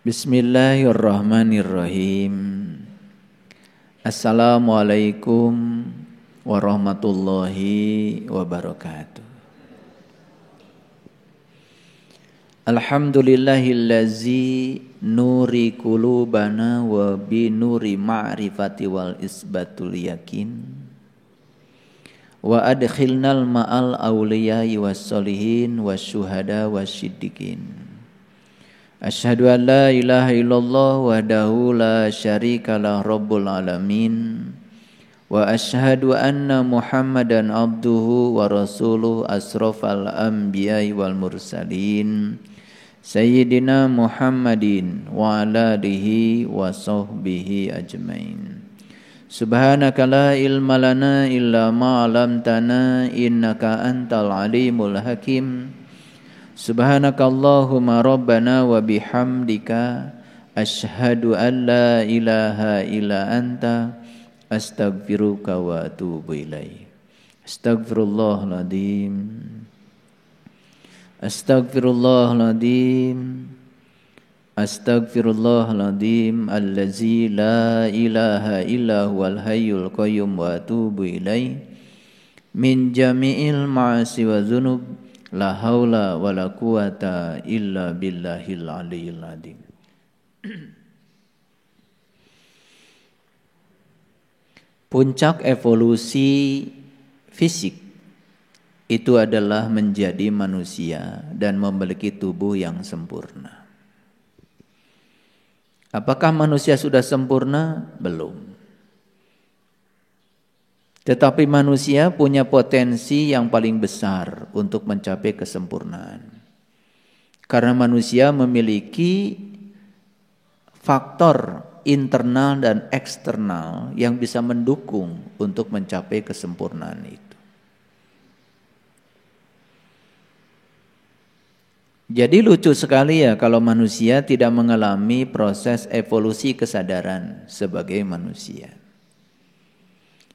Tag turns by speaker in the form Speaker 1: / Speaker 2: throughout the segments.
Speaker 1: Bismillahirrahmanirrahim. Assalamualaikum warahmatullahi wabarakatuh. Alhamdulillahillazi nuri qulubana wa bi nuri ma'rifati wal isbatul yakin. Wa adkhilnal ma'al awliyai was solihin was syuhada was siddiqin. Asyhadu an la ilaha illallah wahdahu la syarikalah rabbul alamin. Wa asyhadu anna Muhammadan abduhu wa rasuluh asrafal anbiya'i wal mursalin. Sayyidina Muhammadin wa ala alihi wa sahbihi ajmain. Subhanaka la ilma lana illa ma 'allamtana innaka antal alimul hakim. Subhanakallahumma rabbana wa bihamdika asyhadu an la ilaha illa anta astaghfiruka wa atubu ilaik. Astaghfirullahaladzim. Astaghfirullahaladzim. Astaghfirullahaladzim allazi la ilaha illa huwal hayyul qayyum wa atubu ilaik min jami'il ma'asi wa dzunub. La haula wa la quwata illa billahil aliyyil azim. Puncak evolusi fisik itu adalah menjadi manusia dan memiliki tubuh yang sempurna. Apakah manusia sudah sempurna? Belum. Tetapi manusia punya potensi yang paling besar untuk mencapai kesempurnaan. Karena manusia memiliki faktor internal dan eksternal yang bisa mendukung untuk mencapai kesempurnaan itu. Jadi lucu sekali ya kalau manusia tidak mengalami proses evolusi kesadaran sebagai manusia.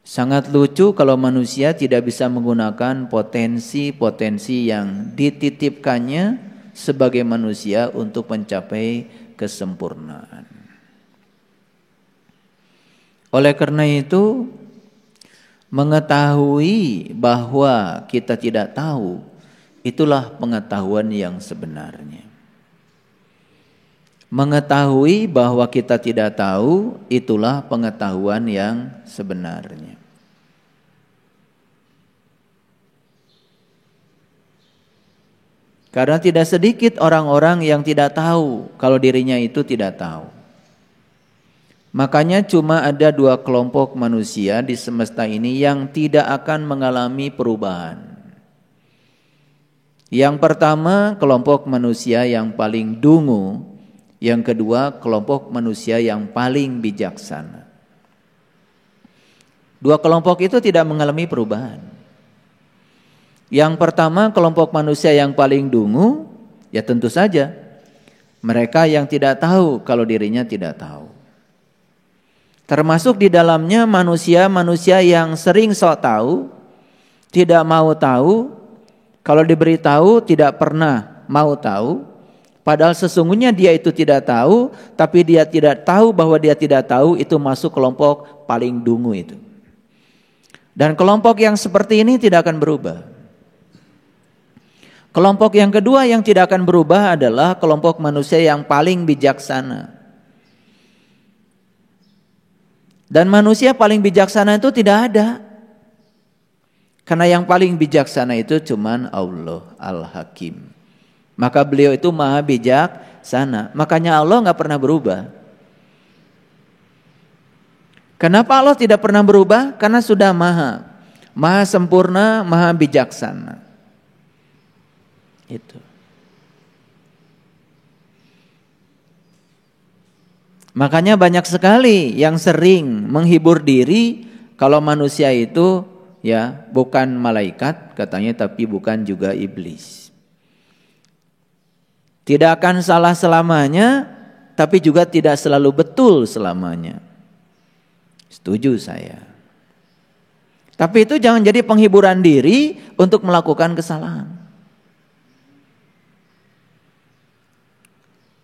Speaker 1: Sangat lucu kalau manusia tidak bisa menggunakan potensi-potensi yang dititipkannya sebagai manusia untuk mencapai kesempurnaan. Oleh karena itu, mengetahui bahwa kita tidak tahu, itulah pengetahuan yang sebenarnya. Mengetahui bahwa kita tidak tahu, itulah pengetahuan yang sebenarnya. Karena tidak sedikit orang-orang yang tidak tahu kalau dirinya itu tidak tahu. Makanya cuma ada dua kelompok manusia di semesta ini yang tidak akan mengalami perubahan. Yang pertama, kelompok manusia yang paling dungu. Yang kedua, kelompok manusia yang paling bijaksana. Dua kelompok itu tidak mengalami perubahan. Yang pertama, kelompok manusia yang paling dungu, ya tentu saja mereka yang tidak tahu kalau dirinya tidak tahu. Termasuk di dalamnya manusia-manusia yang sering sok tahu, tidak mau tahu, kalau diberitahu tidak pernah mau tahu. Padahal sesungguhnya dia itu tidak tahu, tapi dia tidak tahu bahwa dia tidak tahu, itu masuk kelompok paling dungu itu. Dan kelompok yang seperti ini tidak akan berubah. Kelompok yang kedua yang tidak akan berubah adalah kelompok manusia yang paling bijaksana. Dan manusia paling bijaksana itu tidak ada. Karena yang paling bijaksana itu cuman Allah Al-Hakim. Maka beliau itu maha bijaksana. Makanya Allah gak pernah berubah. Kenapa Allah tidak pernah berubah? Karena sudah maha sempurna, maha bijaksana. Itu. Makanya banyak sekali yang sering menghibur diri kalau manusia itu ya bukan malaikat katanya, tapi bukan juga iblis. Tidak akan salah selamanya, tapi juga tidak selalu betul selamanya. Setuju saya. Tapi itu jangan jadi penghiburan diri untuk melakukan kesalahan.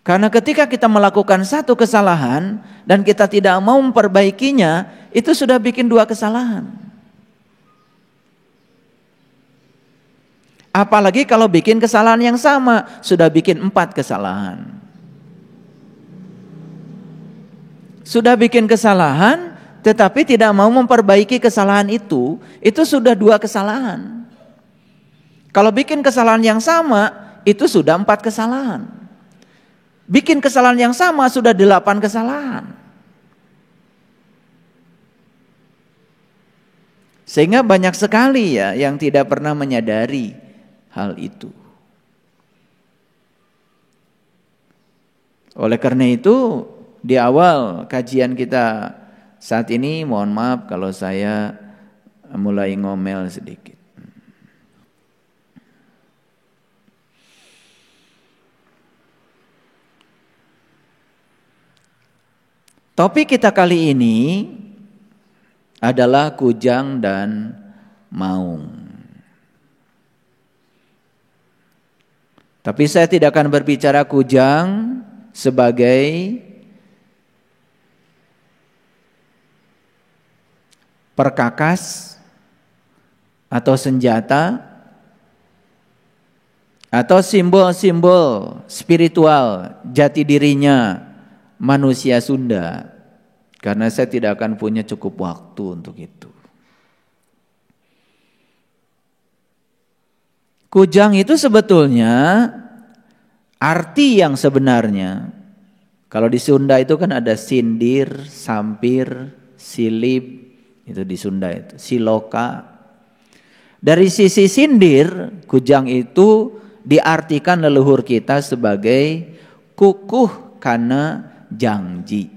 Speaker 1: Karena ketika kita melakukan satu kesalahan dan kita tidak mau memperbaikinya, itu sudah bikin dua kesalahan. Apalagi kalau bikin kesalahan yang sama, sudah bikin 4 kesalahan. Sudah bikin kesalahan, tetapi tidak mau memperbaiki kesalahan itu sudah 2 kesalahan. Kalau bikin kesalahan yang sama, itu sudah 4 kesalahan. Bikin kesalahan yang sama sudah 8 kesalahan. Sehingga banyak sekali ya yang tidak pernah menyadari hal itu. Oleh karena itu, di awal kajian kita saat ini, mohon maaf kalau saya mulai ngomel sedikit. Topik kita kali ini adalah kujang dan maung. Tapi saya tidak akan berbicara kujang sebagai perkakas atau senjata atau simbol-simbol spiritual jati dirinya manusia Sunda, karena saya tidak akan punya cukup waktu untuk itu. Kujang itu sebetulnya arti yang sebenarnya, kalau di Sunda itu kan ada sindir, sampir, silip, itu di Sunda itu, siloka. Dari sisi sindir, kujang itu diartikan leluhur kita sebagai kukuh kana jangji.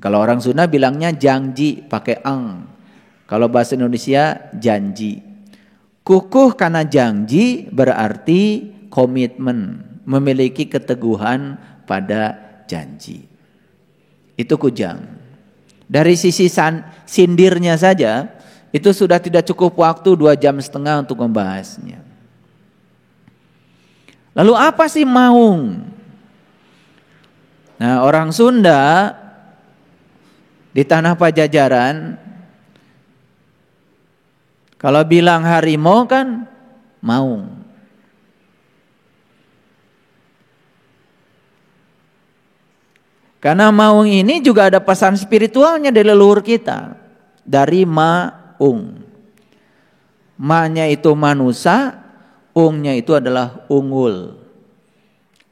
Speaker 1: Kalau orang Sunda bilangnya jangji pakai ang. Kalau bahasa Indonesia janji. Kukuh karena janji berarti komitmen, memiliki keteguhan pada janji. Itu kujang. Dari sisi sindirnya saja itu sudah tidak cukup waktu 2,5 jam untuk membahasnya. Lalu apa sih maung? Nah, orang Sunda di tanah Pajajaran kalau bilang harimau kan maung. Karena maung ini juga ada pesan spiritualnya dari leluhur kita, dari maung. Ma-nya itu manusia, ung-nya itu adalah unggul.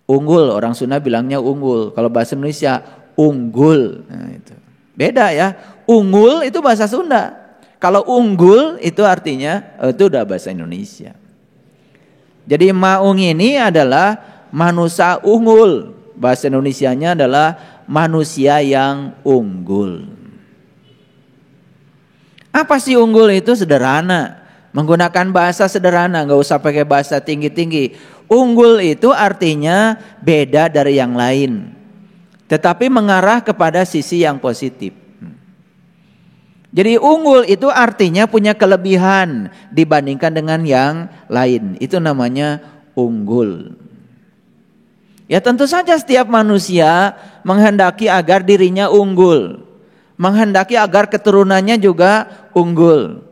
Speaker 1: Unggul, orang Sunda bilangnya unggul. Kalau bahasa Indonesia unggul. Nah, itu. Beda ya. Unggul itu bahasa Sunda. Kalau unggul itu artinya itu udah bahasa Indonesia. Jadi maung ini adalah manusia unggul. Bahasa Indonesianya adalah manusia yang unggul. Apa sih unggul itu? Sederhana. Menggunakan bahasa sederhana, nggak usah pakai bahasa tinggi-tinggi. Unggul itu artinya beda dari yang lain, tetapi mengarah kepada sisi yang positif. Jadi unggul itu artinya punya kelebihan dibandingkan dengan yang lain. Itu namanya unggul. Ya tentu saja setiap manusia menghendaki agar dirinya unggul, menghendaki agar keturunannya juga unggul,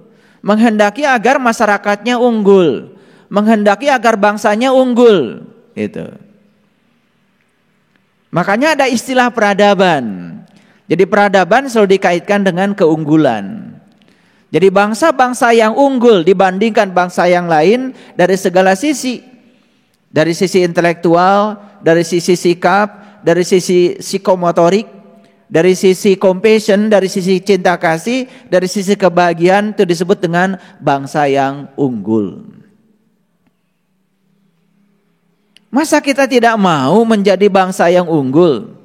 Speaker 1: menghendaki agar masyarakatnya unggul, menghendaki agar bangsanya unggul. Itu. Makanya ada istilah peradaban. Jadi peradaban selalu dikaitkan dengan keunggulan. Jadi bangsa-bangsa yang unggul dibandingkan bangsa yang lain dari segala sisi. Dari sisi intelektual, dari sisi sikap, dari sisi psikomotorik, dari sisi compassion, dari sisi cinta kasih, dari sisi kebahagiaan, itu disebut dengan bangsa yang unggul. Masa kita tidak mau menjadi bangsa yang unggul?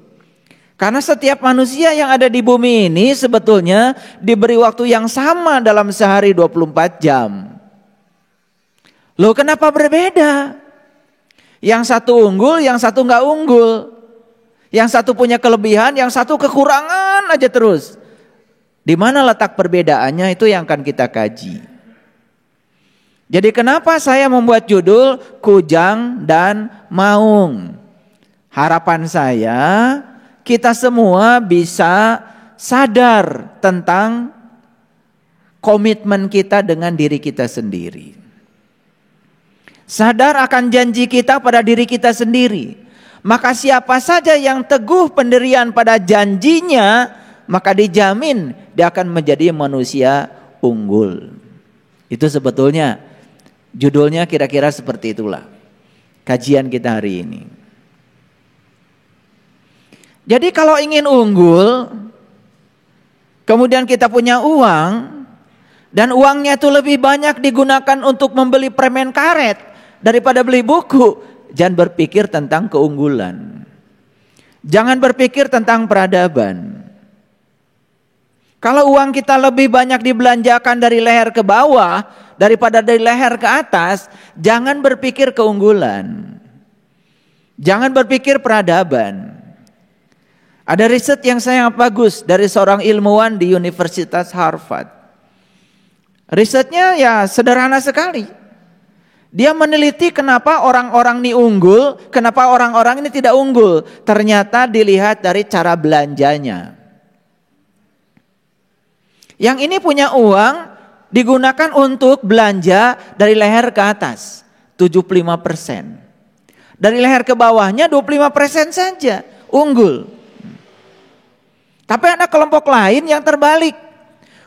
Speaker 1: Karena setiap manusia yang ada di bumi ini sebetulnya diberi waktu yang sama dalam sehari 24 jam. Loh, kenapa berbeda? Yang satu unggul, yang satu enggak unggul. Yang satu punya kelebihan, yang satu kekurangan aja terus. Di mana letak perbedaannya, itu yang akan kita kaji. Jadi kenapa saya membuat judul Kujang dan Maung? Harapan saya kita semua bisa sadar tentang komitmen kita dengan diri kita sendiri. Sadar akan janji kita pada diri kita sendiri. Maka siapa saja yang teguh pendirian pada janjinya, maka dijamin dia akan menjadi manusia unggul. Itu sebetulnya judulnya kira-kira seperti itulah kajian kita hari ini. Jadi kalau ingin unggul, kemudian kita punya uang, dan uangnya itu lebih banyak digunakan untuk membeli permen karet daripada beli buku, jangan berpikir tentang keunggulan. Jangan berpikir tentang peradaban. Kalau uang kita lebih banyak dibelanjakan dari leher ke bawah daripada dari leher ke atas, jangan berpikir keunggulan. Jangan berpikir peradaban. Ada riset yang sangat bagus dari seorang ilmuwan di Universitas Harvard. Risetnya ya sederhana sekali. Dia meneliti kenapa orang-orang ini unggul, kenapa orang-orang ini tidak unggul. Ternyata dilihat dari cara belanjanya. Yang ini punya uang digunakan untuk belanja dari leher ke atas 75%. Dari leher ke bawahnya 25% saja unggul. Tapi ada kelompok lain yang terbalik.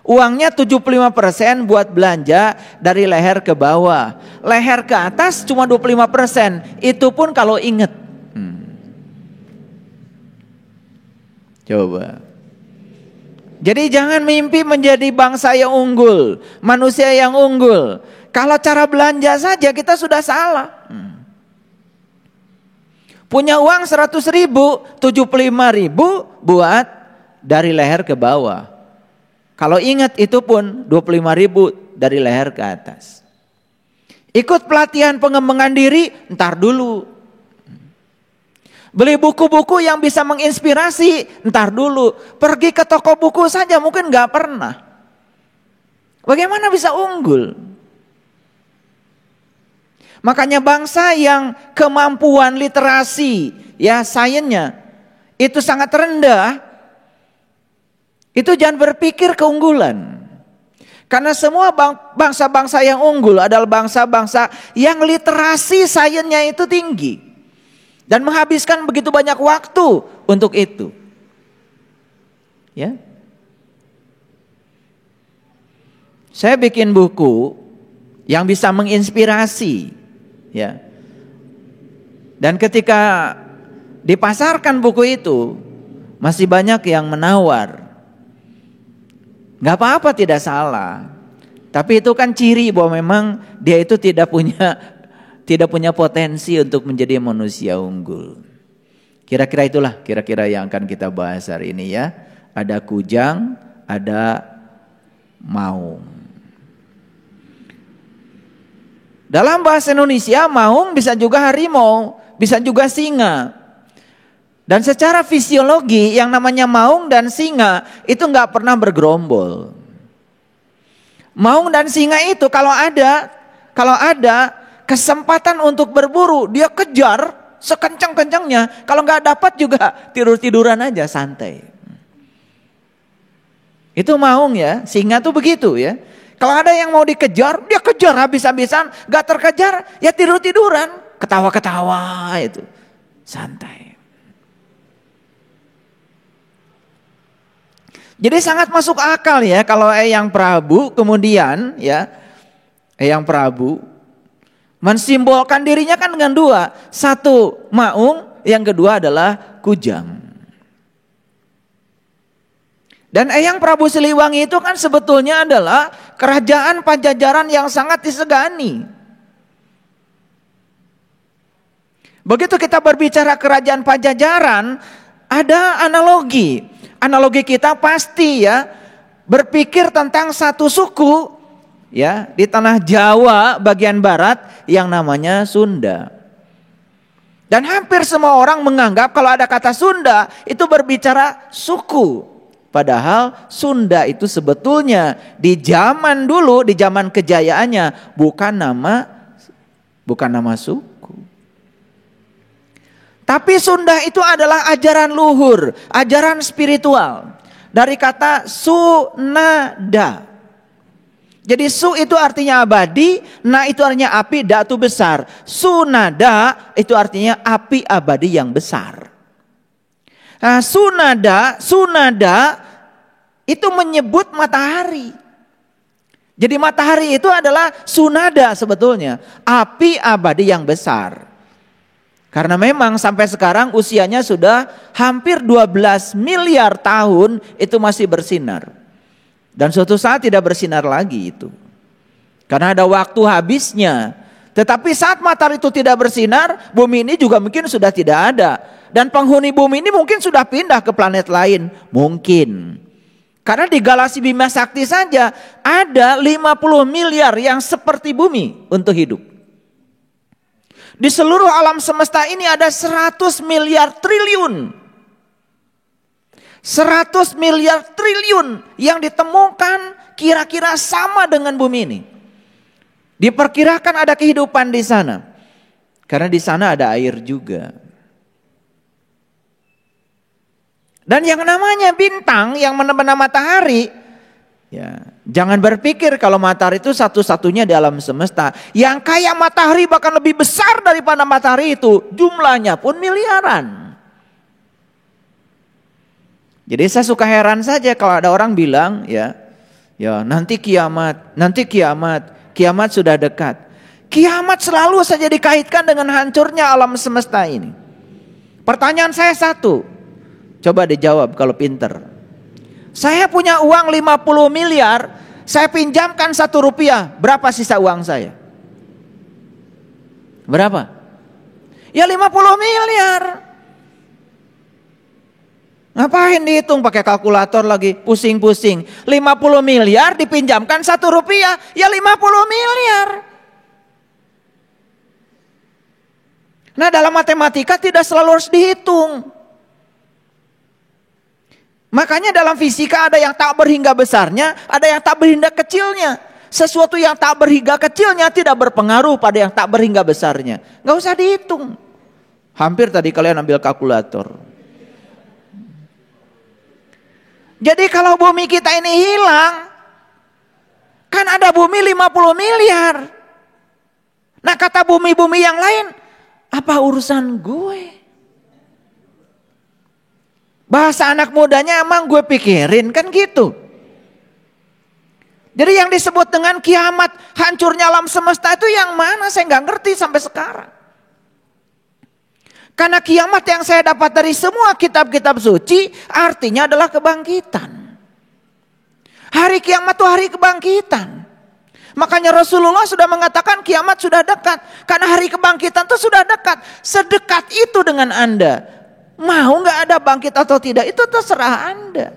Speaker 1: Uangnya 75% buat belanja dari leher ke bawah. Leher ke atas cuma 25%. Itu pun kalau ingat. Coba. Jadi jangan mimpi menjadi bangsa yang unggul. Manusia yang unggul. Kalau cara belanja saja kita sudah salah. Punya uang 100.000, 75.000 buat dari leher ke bawah. Kalau ingat itu pun 25.000 dari leher ke atas. Ikut pelatihan pengembangan diri, ntar dulu. Beli buku-buku yang bisa menginspirasi, ntar dulu. Pergi ke toko buku saja mungkin gak pernah. Bagaimana bisa unggul? Makanya bangsa yang kemampuan literasi, ya sainsnya itu sangat rendah, itu jangan berpikir keunggulan. Karena semua bangsa-bangsa yang unggul adalah bangsa-bangsa yang literasi sainsnya itu tinggi. Dan menghabiskan begitu banyak waktu untuk itu. Ya. Saya bikin buku yang bisa menginspirasi. Ya. Dan ketika dipasarkan buku itu, masih banyak yang menawar. Gak apa-apa, tidak salah. Tapi itu kan ciri bahwa memang dia itu tidak punya potensi untuk menjadi manusia unggul. Kira-kira itulah yang akan kita bahas hari ini ya. Ada kujang, ada maung. Dalam bahasa Indonesia maung bisa juga harimau, bisa juga singa. Dan secara fisiologi yang namanya maung dan singa itu nggak pernah bergerombol. Maung dan singa itu kalau ada kesempatan untuk berburu, dia kejar sekencang-kencangnya. Kalau nggak dapat juga tidur-tiduran aja santai. Itu maung ya, singa tuh begitu ya. Kalau ada yang mau dikejar, dia kejar habis-habisan. Nggak terkejar, ya tidur-tiduran, ketawa-ketawa itu, santai. Jadi sangat masuk akal ya kalau Eyang Prabu kemudian ya Eyang Prabu mensimbolkan dirinya kan dengan dua. Satu maung, yang kedua adalah kujang. Dan Eyang Prabu Siliwangi itu kan sebetulnya adalah kerajaan Pajajaran yang sangat disegani. Begitu kita berbicara kerajaan Pajajaran, ada analogi. Analogi kita pasti ya berpikir tentang satu suku ya di tanah Jawa bagian barat yang namanya Sunda. Dan hampir semua orang menganggap kalau ada kata Sunda itu berbicara suku. Padahal Sunda itu sebetulnya di zaman dulu, di zaman kejayaannya bukan nama suku. Tapi Sunda itu adalah ajaran luhur, ajaran spiritual. Dari kata sunada. Jadi su itu artinya abadi, na itu artinya api, da itu besar. Sunada itu artinya api abadi yang besar. Nah, sunada itu menyebut matahari. Jadi matahari itu adalah sunada sebetulnya, api abadi yang besar. Karena memang sampai sekarang usianya sudah hampir 12 miliar tahun itu masih bersinar. Dan suatu saat tidak bersinar lagi itu. Karena ada waktu habisnya. Tetapi saat matahari itu tidak bersinar, bumi ini juga mungkin sudah tidak ada. Dan penghuni bumi ini mungkin sudah pindah ke planet lain. Mungkin. Karena di galaksi Bima Sakti saja ada 50 miliar yang seperti bumi untuk hidup. Di seluruh alam semesta ini ada 100 miliar triliun. 100 miliar triliun yang ditemukan kira-kira sama dengan bumi ini. Diperkirakan ada kehidupan di sana. Karena di sana ada air juga. Dan yang namanya bintang yang benar-benar matahari, ya, jangan berpikir kalau matahari itu satu-satunya di alam semesta. Yang kayak matahari bahkan lebih besar daripada matahari itu, jumlahnya pun miliaran. Jadi saya suka heran saja kalau ada orang bilang, ya nanti kiamat sudah dekat. Kiamat selalu saja dikaitkan dengan hancurnya alam semesta ini. Pertanyaan saya satu, coba dijawab kalau pinter. Saya punya uang 50 miliar, saya pinjamkan 1 rupiah, berapa sisa uang saya? Berapa? Ya 50 miliar. Ngapain dihitung pakai kalkulator lagi, pusing-pusing. 50 miliar dipinjamkan 1 rupiah, ya 50 miliar. Nah, dalam matematika tidak selalu harus dihitung. Makanya dalam fisika ada yang tak berhingga besarnya, ada yang tak berhingga kecilnya. Sesuatu yang tak berhingga kecilnya tidak berpengaruh pada yang tak berhingga besarnya. Gak usah dihitung. Hampir tadi kalian ambil kalkulator. Jadi kalau bumi kita ini hilang, kan ada bumi 50 miliar. Nah, kata bumi-bumi yang lain, apa urusan gue? Bahasa anak mudanya emang gue pikirin, kan gitu. Jadi yang disebut dengan kiamat, hancurnya alam semesta itu yang mana? Saya nggak ngerti sampai sekarang. Karena kiamat yang saya dapat dari semua kitab-kitab suci artinya adalah kebangkitan. Hari kiamat itu hari kebangkitan. Makanya Rasulullah sudah mengatakan kiamat sudah dekat. Karena hari kebangkitan itu sudah dekat. Sedekat itu dengan Anda. Mau gak ada bangkit atau tidak itu terserah Anda.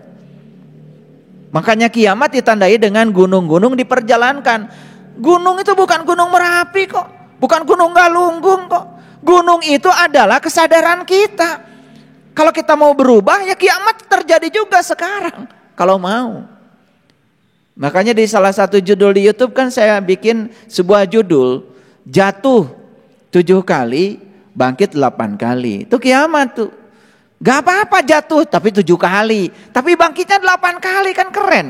Speaker 1: Makanya kiamat ditandai dengan gunung-gunung diperjalankan. Gunung itu bukan gunung Merapi kok. Bukan gunung Galunggung kok. Gunung itu adalah kesadaran kita. Kalau kita mau berubah ya kiamat terjadi juga sekarang. Kalau mau. Makanya di salah satu judul di YouTube kan saya bikin sebuah judul. Jatuh 7 kali, bangkit 8 kali. Itu kiamat tuh. Gak apa-apa jatuh tapi 7 kali. Tapi bangkitnya 8 kali kan keren.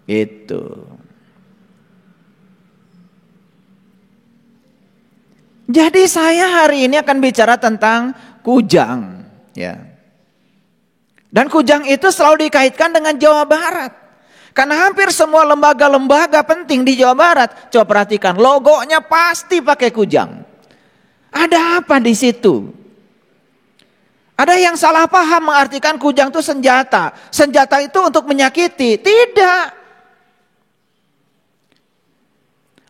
Speaker 1: Itu. Jadi saya hari ini akan bicara tentang kujang, ya. Dan kujang itu selalu dikaitkan dengan Jawa Barat. Karena hampir semua lembaga-lembaga penting di Jawa Barat, coba perhatikan, logonya pasti pakai kujang. Ada apa di situ? Ada yang salah paham mengartikan kujang itu senjata. Senjata itu untuk menyakiti. Tidak.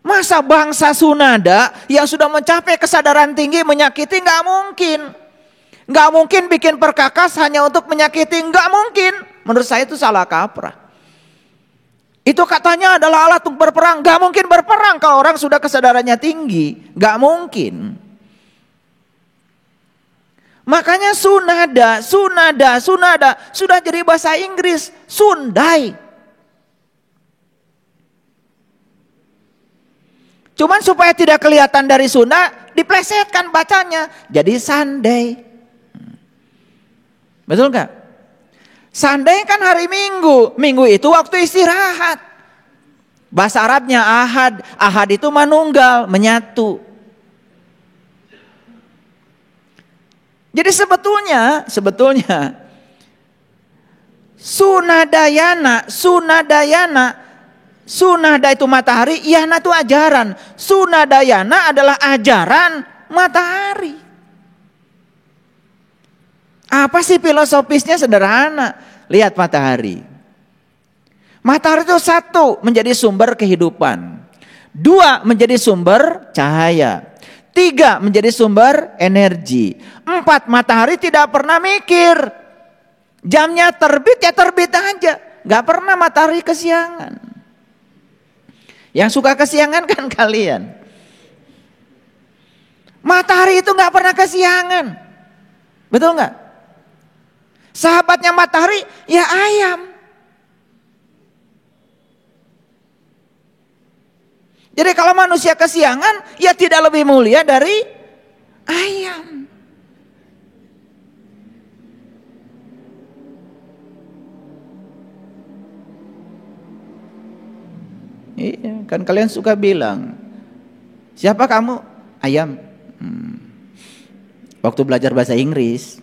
Speaker 1: Masa bangsa Sunada yang sudah mencapai kesadaran tinggi menyakiti? Nggak mungkin. Nggak mungkin bikin perkakas hanya untuk menyakiti. Nggak mungkin. Menurut saya itu salah kaprah. Itu katanya adalah alat untuk berperang. Nggak mungkin berperang kalau orang sudah kesadarannya tinggi. Nggak mungkin. Makanya Sunada sudah jadi bahasa Inggris. Sundai. Cuman supaya tidak kelihatan dari Sunda, diplesetkan bacanya. Jadi Sunday. Betul nggak? Sunday kan hari Minggu. Minggu itu waktu istirahat. Bahasa Arabnya ahad. Ahad itu manunggal, menyatu. Jadi sebetulnya Sunadayana, Sunada itu matahari, Yana itu ajaran. Sunadayana adalah ajaran matahari. Apa sih filosofisnya? Sederhana. Lihat matahari. Matahari itu satu, menjadi sumber kehidupan. Dua, menjadi sumber cahaya. Tiga, menjadi sumber energi. Empat, matahari tidak pernah mikir. Jamnya terbit ya terbit aja. Gak pernah matahari kesiangan. Yang suka kesiangan kan kalian. Matahari itu gak pernah kesiangan. Betul gak? Sahabatnya matahari ya ayam. Jadi kalau manusia kesiangan, ya tidak lebih mulia dari ayam. Iya, kan kalian suka bilang, siapa kamu? Ayam. Waktu belajar bahasa Inggris.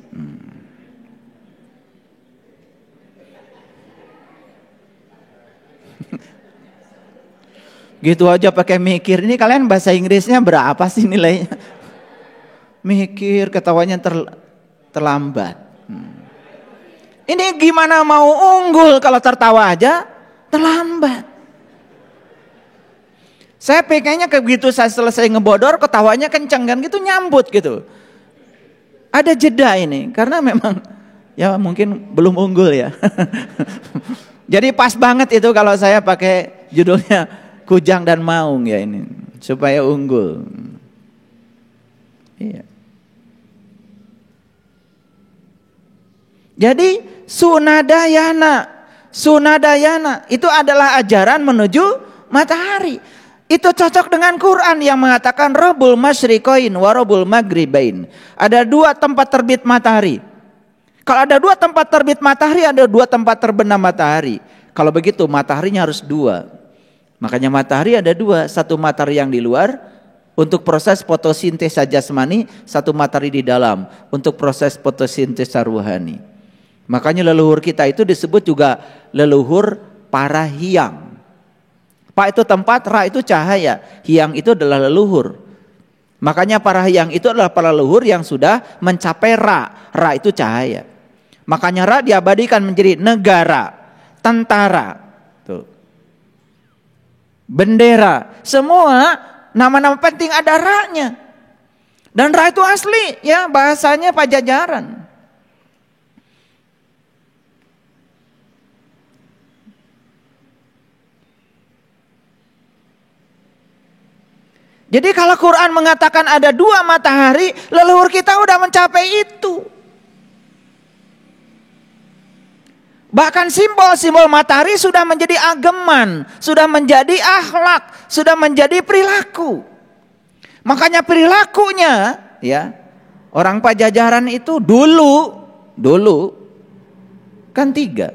Speaker 1: Gitu aja pakai mikir. Ini kalian bahasa Inggrisnya berapa sih nilainya? Mikir, ketawanya terlambat. Ini gimana mau unggul kalau tertawa aja terlambat. Saya pengennya begitu saya selesai ngebodor, ketawanya kenceng kan gitu, nyambut gitu. Ada jeda ini karena memang ya mungkin belum unggul ya. Jadi pas banget itu kalau saya pakai judulnya Kujang dan Maung ya ini, supaya unggul. Iya. Jadi Sunadayana itu adalah ajaran menuju matahari. Itu cocok dengan Quran yang mengatakan Rabbul Masyriqain wa Rabbul Maghribain. Ada dua tempat terbit matahari. Kalau ada dua tempat terbit matahari, ada dua tempat terbenam matahari. Kalau begitu mataharinya harus dua. Makanya matahari ada dua, satu matahari yang di luar untuk proses fotosintesa jasmani, satu matahari di dalam untuk proses fotosintesa ruhani. Makanya leluhur kita itu disebut juga leluhur para hyang. Pa itu tempat, ra itu cahaya, hyang itu adalah leluhur. Makanya para hyang itu adalah para leluhur yang sudah mencapai ra itu cahaya. Makanya ra diabadikan menjadi negara, tentara, tuh. Bendera, semua nama-nama penting ada ra-nya. Dan ra itu asli ya, bahasanya Pajajaran. Jadi kalau Quran mengatakan ada dua matahari, leluhur kita udah mencapai itu. Bahkan simbol-simbol matahari sudah menjadi ageman, sudah menjadi akhlak, sudah menjadi perilaku. Makanya perilakunya ya, orang Pajajaran itu dulu kan tiga.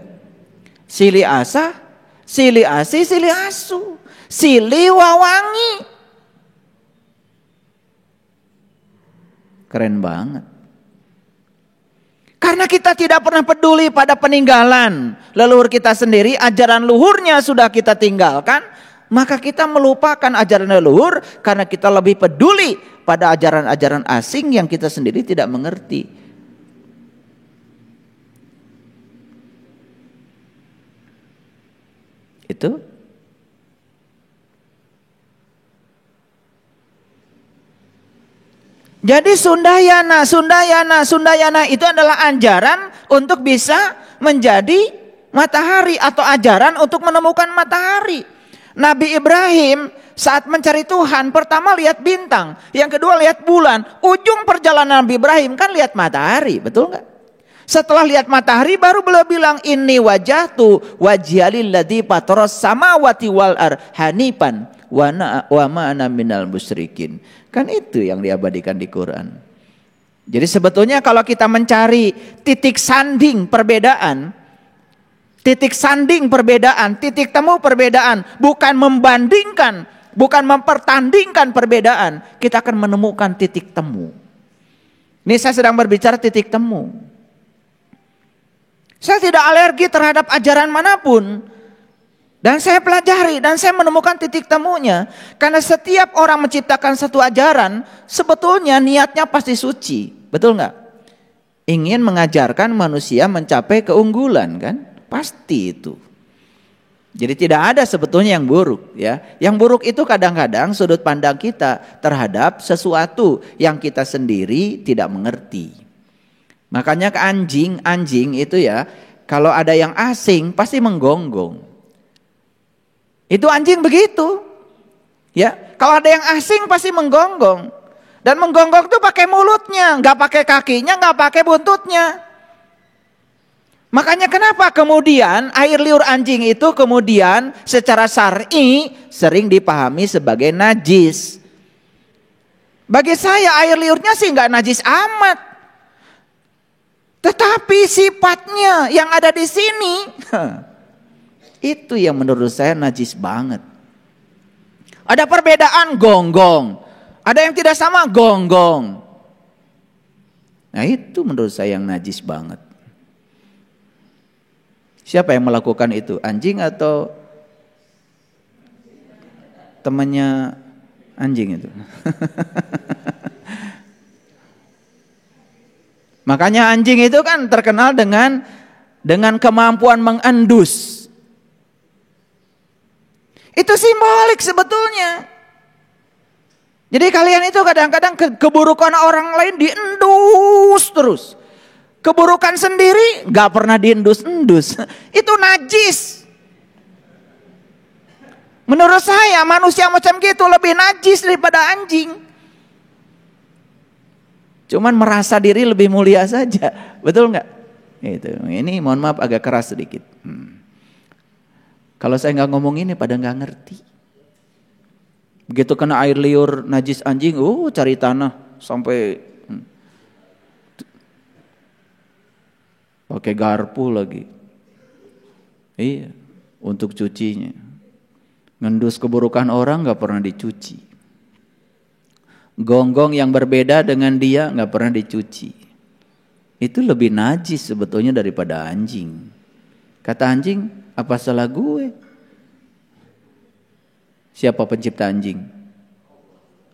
Speaker 1: Sili asah, sili asi, sili asu, sili wawangi. Keren banget. Karena kita tidak pernah peduli pada peninggalan leluhur kita sendiri, ajaran luhurnya sudah kita tinggalkan, maka kita melupakan ajaran leluhur karena kita lebih peduli pada ajaran-ajaran asing yang kita sendiri tidak mengerti. Itu. Jadi Sundayana itu adalah ajaran untuk bisa menjadi matahari atau ajaran untuk menemukan matahari. Nabi Ibrahim saat mencari Tuhan pertama lihat bintang, yang kedua lihat bulan. Ujung perjalanan Nabi Ibrahim kan lihat matahari, betul nggak? Setelah lihat matahari baru beliau bilang inni wajahtu wajhiya lilladzi fataras samawati wal ardh hanifan wa ma ana minal musyrikin. Kan itu yang diabadikan di Quran. Jadi sebetulnya kalau kita mencari titik sanding perbedaan, titik temu perbedaan, bukan membandingkan, bukan mempertandingkan perbedaan, kita akan menemukan titik temu. Ini saya sedang berbicara titik temu. Saya tidak alergi terhadap ajaran manapun. Dan saya pelajari dan saya menemukan titik temunya. Karena setiap orang menciptakan satu ajaran, sebetulnya niatnya pasti suci. Betul nggak? Ingin mengajarkan manusia mencapai keunggulan kan? Pasti itu. Jadi tidak ada sebetulnya yang buruk ya. Yang buruk itu kadang-kadang sudut pandang kita terhadap sesuatu yang kita sendiri tidak mengerti. Makanya ke anjing itu ya, kalau ada yang asing pasti menggonggong. Itu anjing begitu. Ya, kalau ada yang asing pasti menggonggong. Dan menggonggong itu pakai mulutnya, enggak pakai kakinya, enggak pakai buntutnya. Makanya kenapa kemudian air liur anjing itu kemudian secara syar'i sering dipahami sebagai najis. Bagi saya air liurnya sih enggak najis amat. Tetapi sifatnya yang ada di sini itu yang menurut saya najis banget. Ada perbedaan gonggong. Ada yang tidak sama gonggong. Nah itu menurut saya yang najis banget. Siapa yang melakukan itu? Anjing atau temannya anjing itu? Makanya anjing itu kan terkenal dengan kemampuan mengendus. Itu simbolik sebetulnya. Jadi kalian itu kadang-kadang keburukan orang lain diendus terus. Keburukan sendiri gak pernah diendus-endus. Itu najis. Menurut saya manusia macam gitu lebih najis daripada anjing. Cuman merasa diri lebih mulia saja. Betul gak? Itu. Ini mohon maaf agak keras sedikit. Kalau saya nggak ngomong ini pada nggak ngerti. Begitu kena air liur najis anjing, cari tanah sampai pakai garpu lagi. Iya, untuk cucinya. Ngendus keburukan orang nggak pernah dicuci. Gonggong yang berbeda dengan dia nggak pernah dicuci. Itu lebih najis sebetulnya daripada anjing. Kata anjing, apa salah gue? Siapa pencipta anjing?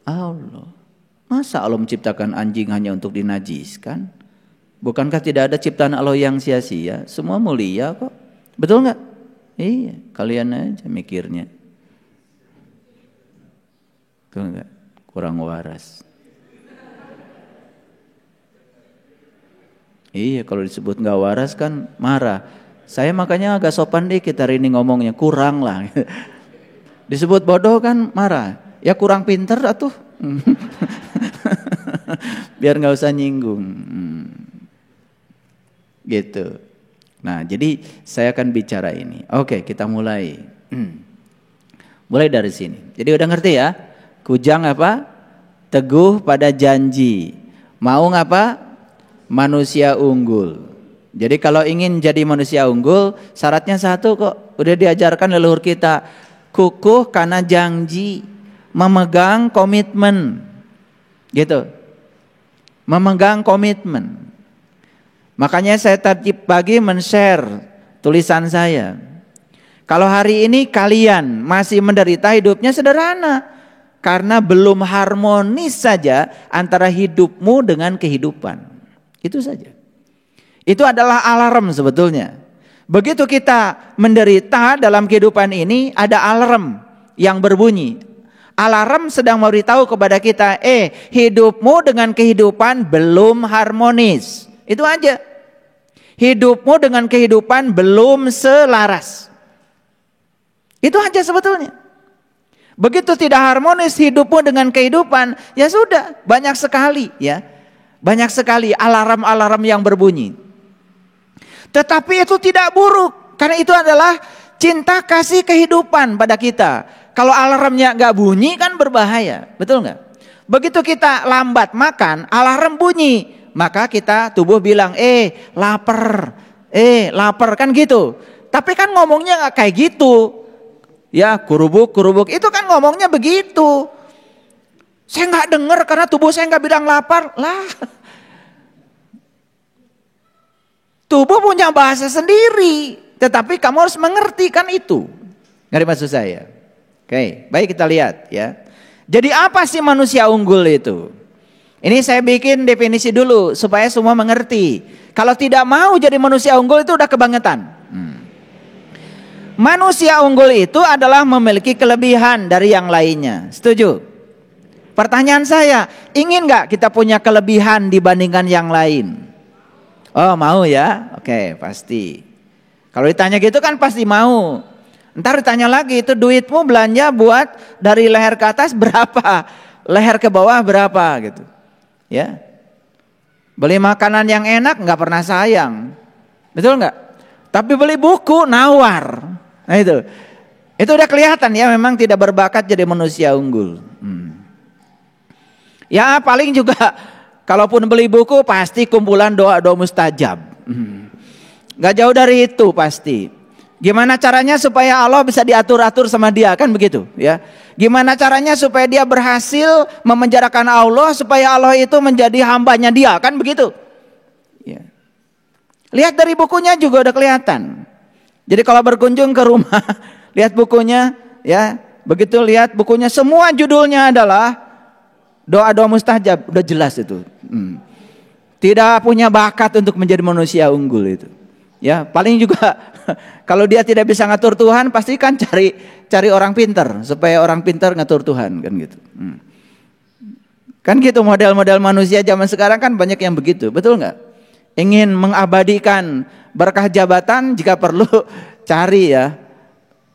Speaker 1: Allah. Masa Allah menciptakan anjing hanya untuk dinajiskan? Bukankah tidak ada ciptaan Allah yang sia-sia? Semua mulia kok. Betul nggak? Iya, kalian aja mikirnya. Betul nggak? Kurang waras. Iya, kalau disebut nggak waras kan marah. Saya makanya agak sopan dikit hari ini ngomongnya, kurang lah. Disebut bodoh kan marah. Ya kurang pinter atuh. Biar gak usah nyinggung. Gitu. Nah jadi saya akan bicara ini. Oke, kita mulai. Mulai dari sini. Jadi udah ngerti ya? Kujang apa? Teguh pada janji. Mau ngapa? Manusia unggul. Jadi kalau ingin jadi manusia unggul, syaratnya satu kok. Udah diajarkan leluhur kita. Kukuh karena janji. Memegang komitmen. Gitu. Memegang komitmen. Makanya saya tadi pagi men-share tulisan saya. Kalau hari ini kalian masih menderita, hidupnya sederhana. Karena belum harmonis saja antara hidupmu dengan kehidupan. Itu saja. Itu adalah alarm sebetulnya. Begitu kita menderita dalam kehidupan ini, ada alarm yang berbunyi. Alarm sedang memberitahu kepada kita, hidupmu dengan kehidupan belum harmonis. Itu aja. Hidupmu dengan kehidupan belum selaras. Itu aja sebetulnya. Begitu tidak harmonis hidupmu dengan kehidupan, ya sudah, banyak sekali ya. Banyak sekali alarm-alarm yang berbunyi. Tetapi itu tidak buruk, karena itu adalah cinta kasih kehidupan pada kita. Kalau alarmnya nggak bunyi kan berbahaya, betul nggak? Begitu kita lambat makan, alarm bunyi, maka tubuh bilang, lapar, lapar kan gitu. Tapi kan ngomongnya nggak kayak gitu, ya kurubuk, itu kan ngomongnya begitu. Saya nggak dengar karena tubuh saya nggak bilang lapar, lah. Tubuh punya bahasa sendiri, tetapi kamu harus mengerti kan itu. Ngerti maksud saya? Oke, baik kita lihat ya. Jadi apa sih manusia unggul itu? Ini saya bikin definisi dulu supaya semua mengerti. Kalau tidak mau jadi manusia unggul itu udah kebangetan. Manusia unggul itu adalah memiliki kelebihan dari yang lainnya. Setuju? Pertanyaan saya, ingin nggak kita punya kelebihan dibandingkan yang lain? Oh mau ya? Oke pasti. Kalau ditanya gitu kan pasti mau. Ntar ditanya lagi, itu duitmu belanja buat dari leher ke atas berapa? Leher ke bawah berapa gitu. Ya. Beli makanan yang enak nggak pernah sayang. Betul nggak? Tapi beli buku nawar. Nah itu udah kelihatan ya memang tidak berbakat jadi manusia unggul. Ya paling juga kalaupun beli buku pasti kumpulan doa-doa mustajab. Gak jauh dari itu pasti. Gimana caranya supaya Allah bisa diatur-atur sama dia, kan begitu ya. Gimana caranya supaya dia berhasil memenjarakan Allah, supaya Allah itu menjadi hambanya dia, kan begitu ya. Lihat dari bukunya juga udah kelihatan. Jadi kalau berkunjung ke rumah lihat bukunya ya, begitu lihat bukunya semua judulnya adalah doa-doa mustajab, udah jelas itu. Tidak punya bakat untuk menjadi manusia unggul itu. Ya, paling juga kalau dia tidak bisa ngatur Tuhan, pasti kan cari orang pintar supaya orang pintar ngatur Tuhan, kan gitu. Kan gitu model-model manusia zaman sekarang kan banyak yang begitu, betul nggak? Ingin mengabadikan berkah jabatan, jika perlu cari ya.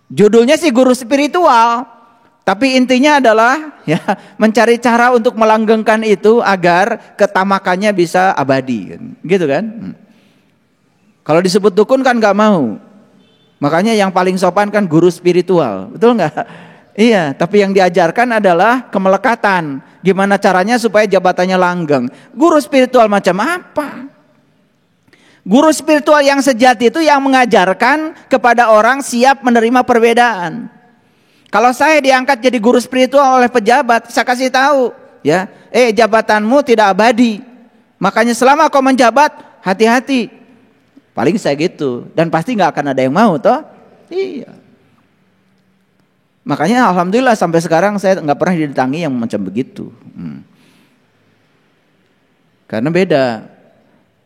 Speaker 1: Judulnya sih guru spiritual, tapi intinya adalah ya mencari cara untuk melanggengkan itu agar ketamakannya bisa abadi, kan? Gitu kan? Kalau disebut dukun kan nggak mau. Makanya yang paling sopan kan guru spiritual, betul nggak? Iya, tapi yang diajarkan adalah kemelekatan. Gimana caranya supaya jabatannya langgeng? Guru spiritual macam apa? Guru spiritual yang sejati itu yang mengajarkan kepada orang siap menerima perbedaan. Kalau saya diangkat jadi guru spiritual oleh pejabat, saya kasih tahu, ya, jabatanmu tidak abadi. Makanya selama kau menjabat, hati-hati. Paling saya gitu, dan pasti nggak akan ada yang mau, toh? Iya. Makanya alhamdulillah sampai sekarang saya nggak pernah didatangi yang macam begitu. Karena beda.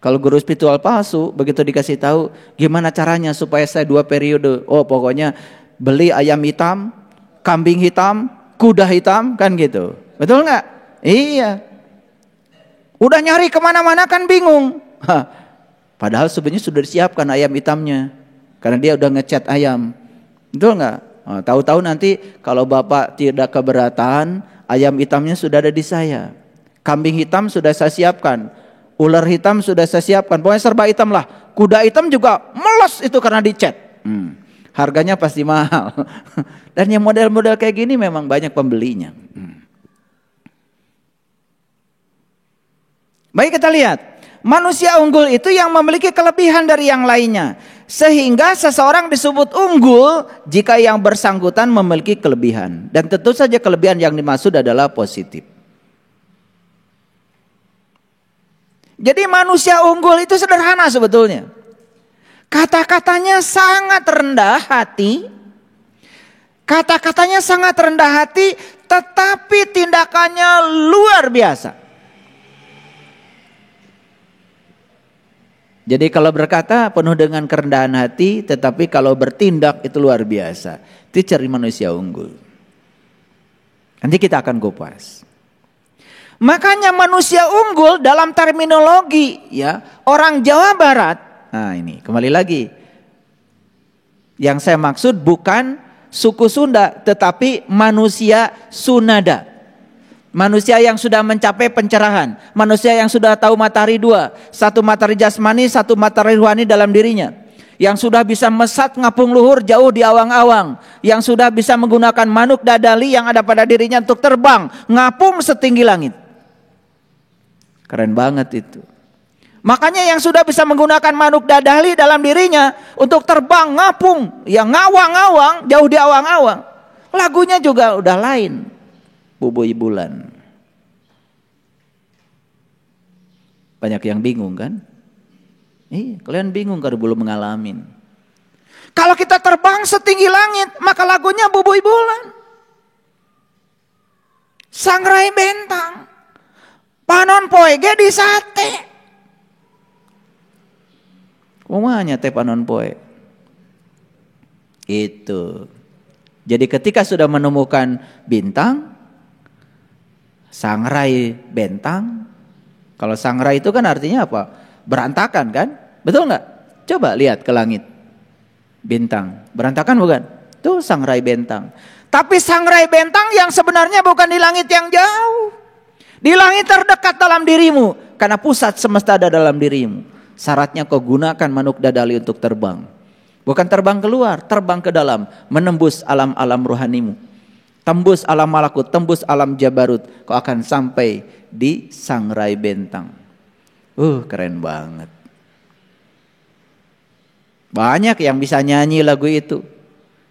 Speaker 1: Kalau guru spiritual palsu, begitu dikasih tahu gimana caranya supaya saya 2 periode. Oh pokoknya beli ayam hitam, kambing hitam, kuda hitam, kan gitu. Betul nggak? Iya. Udah nyari kemana-mana kan bingung. Padahal sebenarnya sudah disiapkan ayam hitamnya. Karena dia udah ngecat ayam. Betul nggak? Tahu-tahu nanti kalau bapak tidak keberatan, ayam hitamnya sudah ada di saya. Kambing hitam sudah saya siapkan. Ular hitam sudah saya siapkan. Pokoknya serba hitam lah. Kuda hitam juga melos itu karena dicat. Harganya pasti mahal. Dan yang model-model kayak gini memang banyak pembelinya. Baik kita lihat. Manusia unggul itu yang memiliki kelebihan dari yang lainnya. Sehingga seseorang disebut unggul jika yang bersangkutan memiliki kelebihan. Dan tentu saja kelebihan yang dimaksud adalah positif. Jadi manusia unggul itu sederhana sebetulnya. Kata-katanya sangat rendah hati. Kata-katanya sangat rendah hati, tetapi tindakannya luar biasa. Jadi kalau berkata penuh dengan kerendahan hati, tetapi kalau bertindak itu luar biasa. Itu ciri manusia unggul. Nanti kita akan kupas. Makanya manusia unggul dalam terminologi ya orang Jawa Barat. Nah ini kembali lagi. Yang saya maksud bukan suku Sunda, tetapi manusia Sunada. Manusia yang sudah mencapai pencerahan, manusia yang sudah tahu matahari 2, satu matahari jasmani, satu matahari rohani dalam dirinya. yang sudah bisa mesat ngapung luhur jauh di awang-awang, yang sudah bisa menggunakan manuk dadali yang ada pada dirinya untuk terbang, ngapung setinggi langit. Keren banget itu. Makanya yang sudah bisa menggunakan manuk dadali dalam dirinya untuk terbang, ngapung, yang ngawang-awang, jauh di awang-awang. Lagunya juga udah lain. Bubui Bulan. Banyak yang bingung kan? Kalian bingung kalau belum mengalamin. Kalau kita terbang setinggi langit, maka lagunya Bubui Bulan. Sangrai Bentang. Panon poe ge di sate. Kumanya teh panon poe. Itu. Jadi ketika sudah menemukan bintang, sangrai bentang. Kalau sangrai itu kan artinya apa? Berantakan kan? Betul nggak? Coba lihat ke langit. Bintang. Berantakan bukan? Itu sangrai bentang. Tapi sangrai bentang yang sebenarnya bukan di langit yang jauh. Di langit terdekat dalam dirimu. Karena pusat semesta ada dalam dirimu. Syaratnya kau gunakan manuk dadali untuk terbang. Bukan terbang keluar, terbang ke dalam. Menembus alam-alam rohanimu. Tembus alam malakut, tembus alam jabarut. Kau akan sampai di sangrai bentang. Keren banget. Banyak yang bisa nyanyi lagu itu.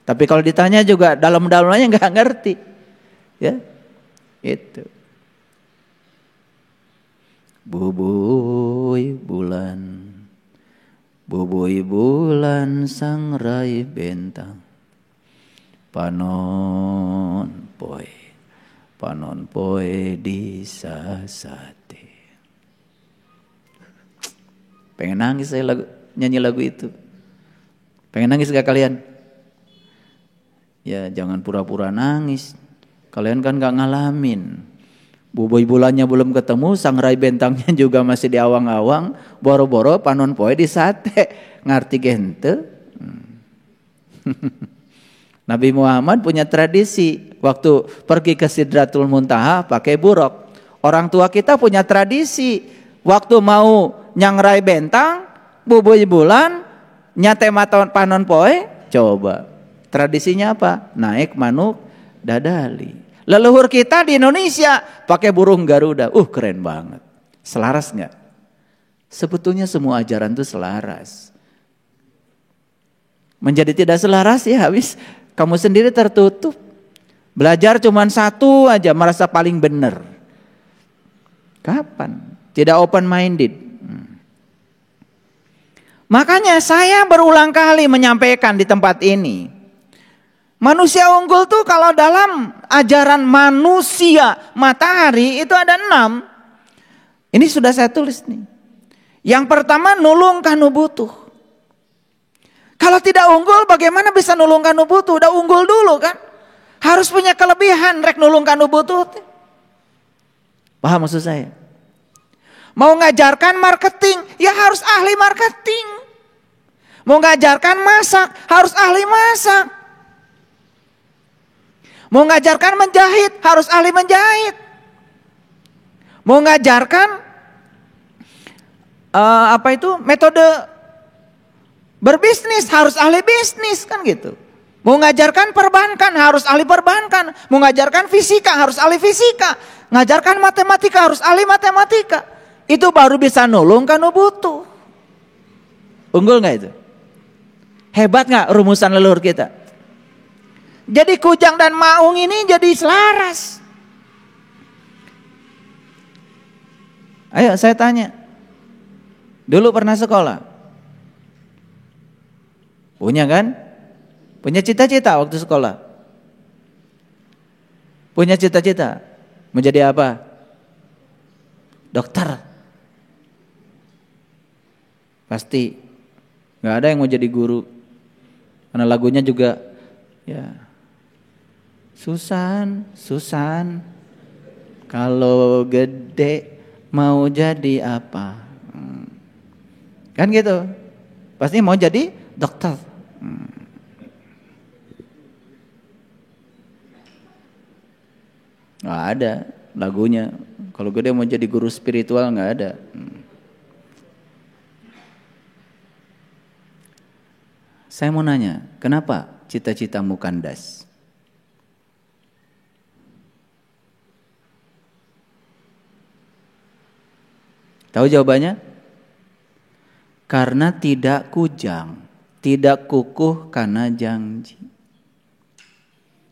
Speaker 1: Tapi kalau ditanya juga dalam-dalamnya nggak ngerti. Ya, itu. Bubui bulan, bubui bulan sangrai bentang, panon poe di sasate. Pengen nangis saya nyanyi lagu itu. Pengen nangis gak kalian? Ya jangan pura-pura nangis. Kalian kan gak ngalamin. Bubui bulannya belum ketemu, sangrai bentangnya juga masih di awang-awang, boro-boro panon poe di sate. Ngerti gente? Nabi Muhammad punya tradisi waktu pergi ke Sidratul Muntaha pakai buruk. Orang tua kita punya tradisi waktu mau nyangrai bentang, bubui bulan, nyate panon poe, coba. Tradisinya apa? Naik manuk dadali. Leluhur kita di Indonesia pakai burung Garuda. Keren banget. Selaras enggak? Sebetulnya semua ajaran itu selaras. Menjadi tidak selaras ya habis kamu sendiri tertutup. Belajar cuma satu aja merasa paling benar. Kapan? Tidak open minded. Makanya saya berulang kali menyampaikan di tempat ini. Manusia unggul tuh kalau dalam ajaran manusia matahari itu ada 6. Ini sudah saya tulis nih. Yang pertama nulung kanu butuh. Kalau tidak unggul bagaimana bisa nulung kanu butuh? Udah unggul dulu kan. Harus punya kelebihan rek nulung kanu butuh. Paham maksud saya? Mau ngajarkan marketing ya harus ahli marketing. Mau ngajarkan masak harus ahli masak. Mau ngajarkan menjahit, harus ahli menjahit. Mau ngajarkan metode berbisnis, harus ahli bisnis kan gitu. Mau ngajarkan perbankan, harus ahli perbankan. Mau ngajarkan fisika, harus ahli fisika. Ngajarkan matematika, harus ahli matematika. Itu baru bisa nulung kan butuh. Unggul gak itu? Hebat gak rumusan leluhur kita? Jadi Kujang dan Maung ini jadi selaras. Ayo saya tanya. Dulu pernah sekolah? Punya kan? Punya cita-cita waktu sekolah? Punya cita-cita? Menjadi apa? Dokter. Pasti. Gak ada yang mau jadi guru. Karena lagunya juga ya. Susan, kalau gede mau jadi apa? Kan gitu. Pasti mau jadi dokter. Nggak ada lagunya. Kalau gede mau jadi guru spiritual, nggak ada. Saya mau nanya, kenapa cita-citamu kandas? Tahu jawabannya? Karena tidak kujang, tidak kukuh karena janji.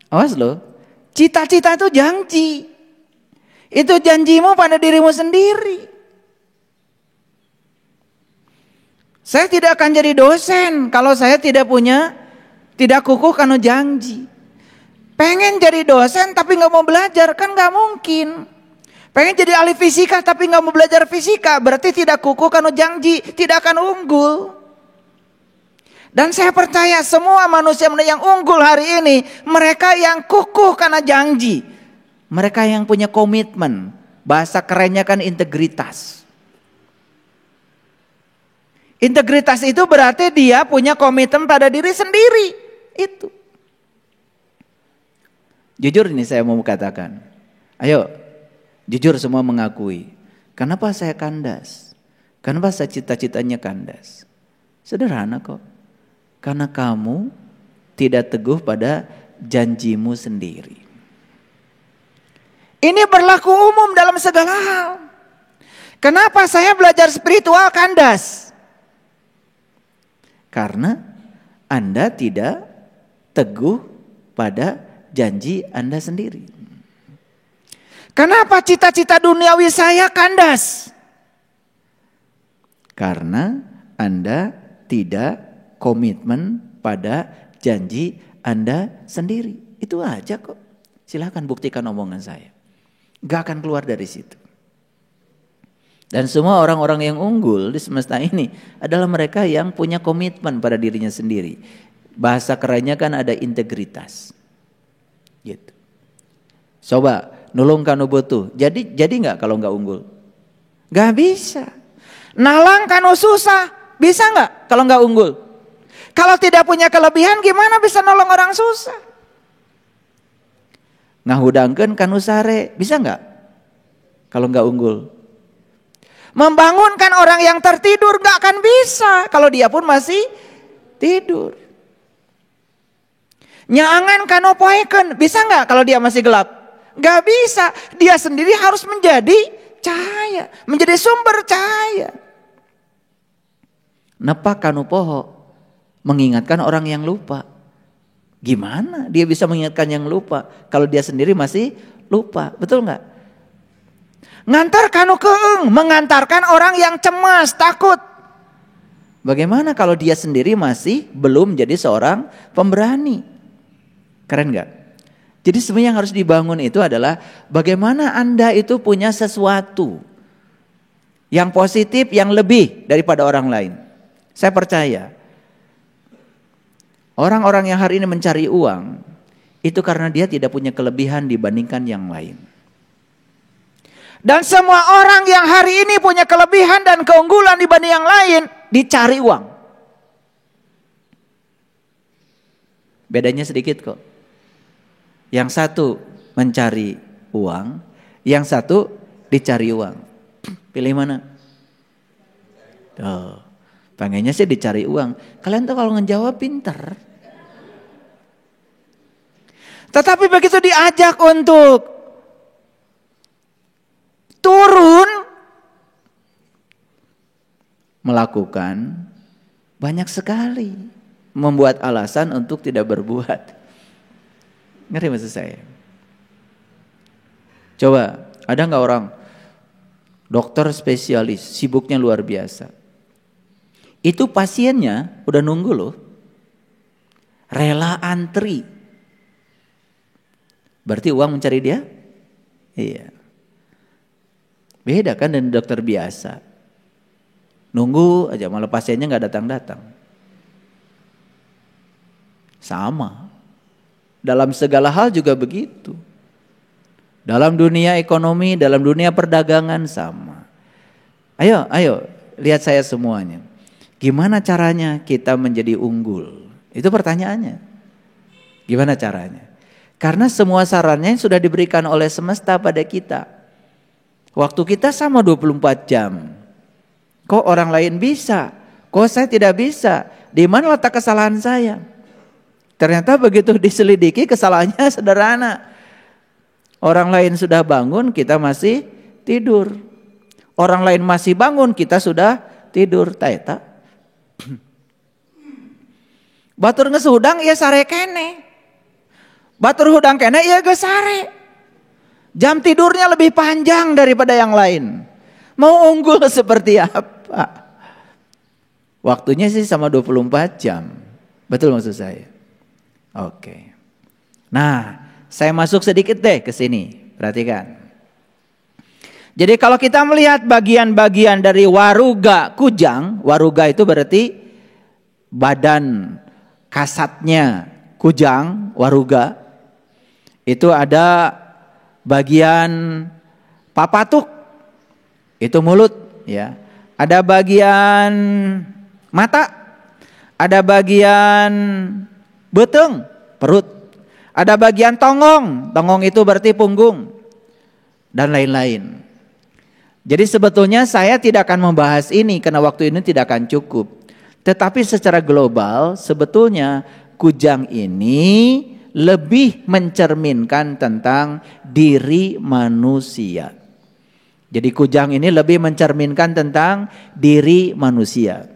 Speaker 1: Awas loh, cita-cita itu janji. Itu janjimu pada dirimu sendiri. Saya tidak akan jadi dosen kalau saya tidak kukuh karena janji. Pengen jadi dosen tapi gak mau belajar, kan gak mungkin. Pengen jadi ahli fisika tapi gak mau belajar fisika, berarti tidak kukuh karena janji, tidak akan unggul. Dan saya percaya semua manusia yang unggul hari ini, mereka yang kukuh karena janji. Mereka yang punya komitmen, bahasa kerennya kan integritas. Integritas itu berarti dia punya komitmen pada diri sendiri. Itu. Jujur ini saya mau katakan. Ayo, jujur semua mengakui. Kenapa saya kandas? Kenapa saya cita-citanya kandas? Sederhana kok. Karena kamu tidak teguh pada janjimu sendiri. Ini berlaku umum dalam segala hal. Kenapa saya belajar spiritual kandas? Karena Anda tidak teguh pada janji Anda sendiri. Kenapa cita-cita duniawi saya kandas? Karena Anda tidak komitmen pada janji Anda sendiri. Itu aja kok. Silahkan buktikan omongan saya. Gak akan keluar dari situ. Dan semua orang-orang yang unggul di semesta ini adalah mereka yang punya komitmen pada dirinya sendiri. Bahasa kerennya kan ada integritas. Gitu. Coba nulung kanu butuh. Jadi nggak kalau nggak unggul? Nggak bisa. Nalang kanu susah. Bisa nggak kalau nggak unggul? Kalau tidak punya kelebihan gimana bisa nolong orang susah? Ngahudangkeun kanu sare. Bisa nggak kalau nggak unggul? Membangunkan orang yang tertidur gak akan bisa kalau dia pun masih tidur. Nyaangan kanu poeken, bisa gak kalau dia masih gelap? Gak bisa, dia sendiri harus menjadi cahaya, menjadi sumber cahaya. Nepak kanu poho, mengingatkan orang yang lupa. Gimana dia bisa mengingatkan yang lupa kalau dia sendiri masih lupa, betul gak? Ngantar kanu keeng, mengantarkan orang yang cemas, takut. Bagaimana kalau dia sendiri masih belum jadi seorang pemberani? Keren gak? Jadi sebenarnya yang harus dibangun itu adalah bagaimana Anda itu punya sesuatu yang positif, yang lebih daripada orang lain. Saya percaya orang-orang yang hari ini mencari uang itu karena dia tidak punya kelebihan dibandingkan yang lain. Dan semua orang yang hari ini punya kelebihan dan keunggulan dibanding yang lain dicari uang. Bedanya sedikit kok. Yang satu mencari uang, yang satu dicari uang. Pilih mana? Tuh, pengennya sih dicari uang. Kalian tuh kalau ngejawab pinter. Tetapi begitu diajak untuk turun melakukan, banyak sekali membuat alasan untuk tidak berbuat. Ngerti maksud saya? Coba, ada gak orang dokter spesialis sibuknya luar biasa, itu pasiennya udah nunggu loh, rela antri, berarti uang mencari dia? Iya. Beda kan dengan dokter biasa. Nunggu aja malah pasiennya gak datang-datang. Sama. Dalam segala hal juga begitu. Dalam dunia ekonomi, dalam dunia perdagangan sama. Ayo lihat saya semuanya. Gimana caranya kita menjadi unggul? Itu pertanyaannya. Gimana caranya? Karena semua sarannya sudah diberikan oleh semesta pada kita. Waktu kita sama 24 jam. Kok orang lain bisa? Kok saya tidak bisa? di mana letak kesalahan saya? Ternyata begitu diselidiki kesalahannya sederhana. Orang lain sudah bangun, kita masih tidur. Orang lain masih bangun, kita sudah tidur. Taeta. Batur geus hudang ieu sare kene. Batur hudang kene ieu geus sare. Jam tidurnya lebih panjang daripada yang lain. Mau unggul seperti apa? Waktunya sih sama 24 jam. Betul maksud saya? Oke. Nah, saya masuk sedikit deh ke sini. Perhatikan. Jadi kalau kita melihat bagian-bagian dari waruga kujang, waruga itu berarti badan kasatnya kujang, waruga. Itu ada bagian papatuk, itu mulut, ya. Ada bagian mata, ada bagian beteng, perut. Ada bagian tongong, tongong itu berarti punggung, dan lain-lain. Jadi sebetulnya saya tidak akan membahas ini karena waktu ini tidak akan cukup. Tetapi secara global sebetulnya kujang ini lebih mencerminkan tentang diri manusia. Jadi kujang ini lebih mencerminkan tentang diri manusia.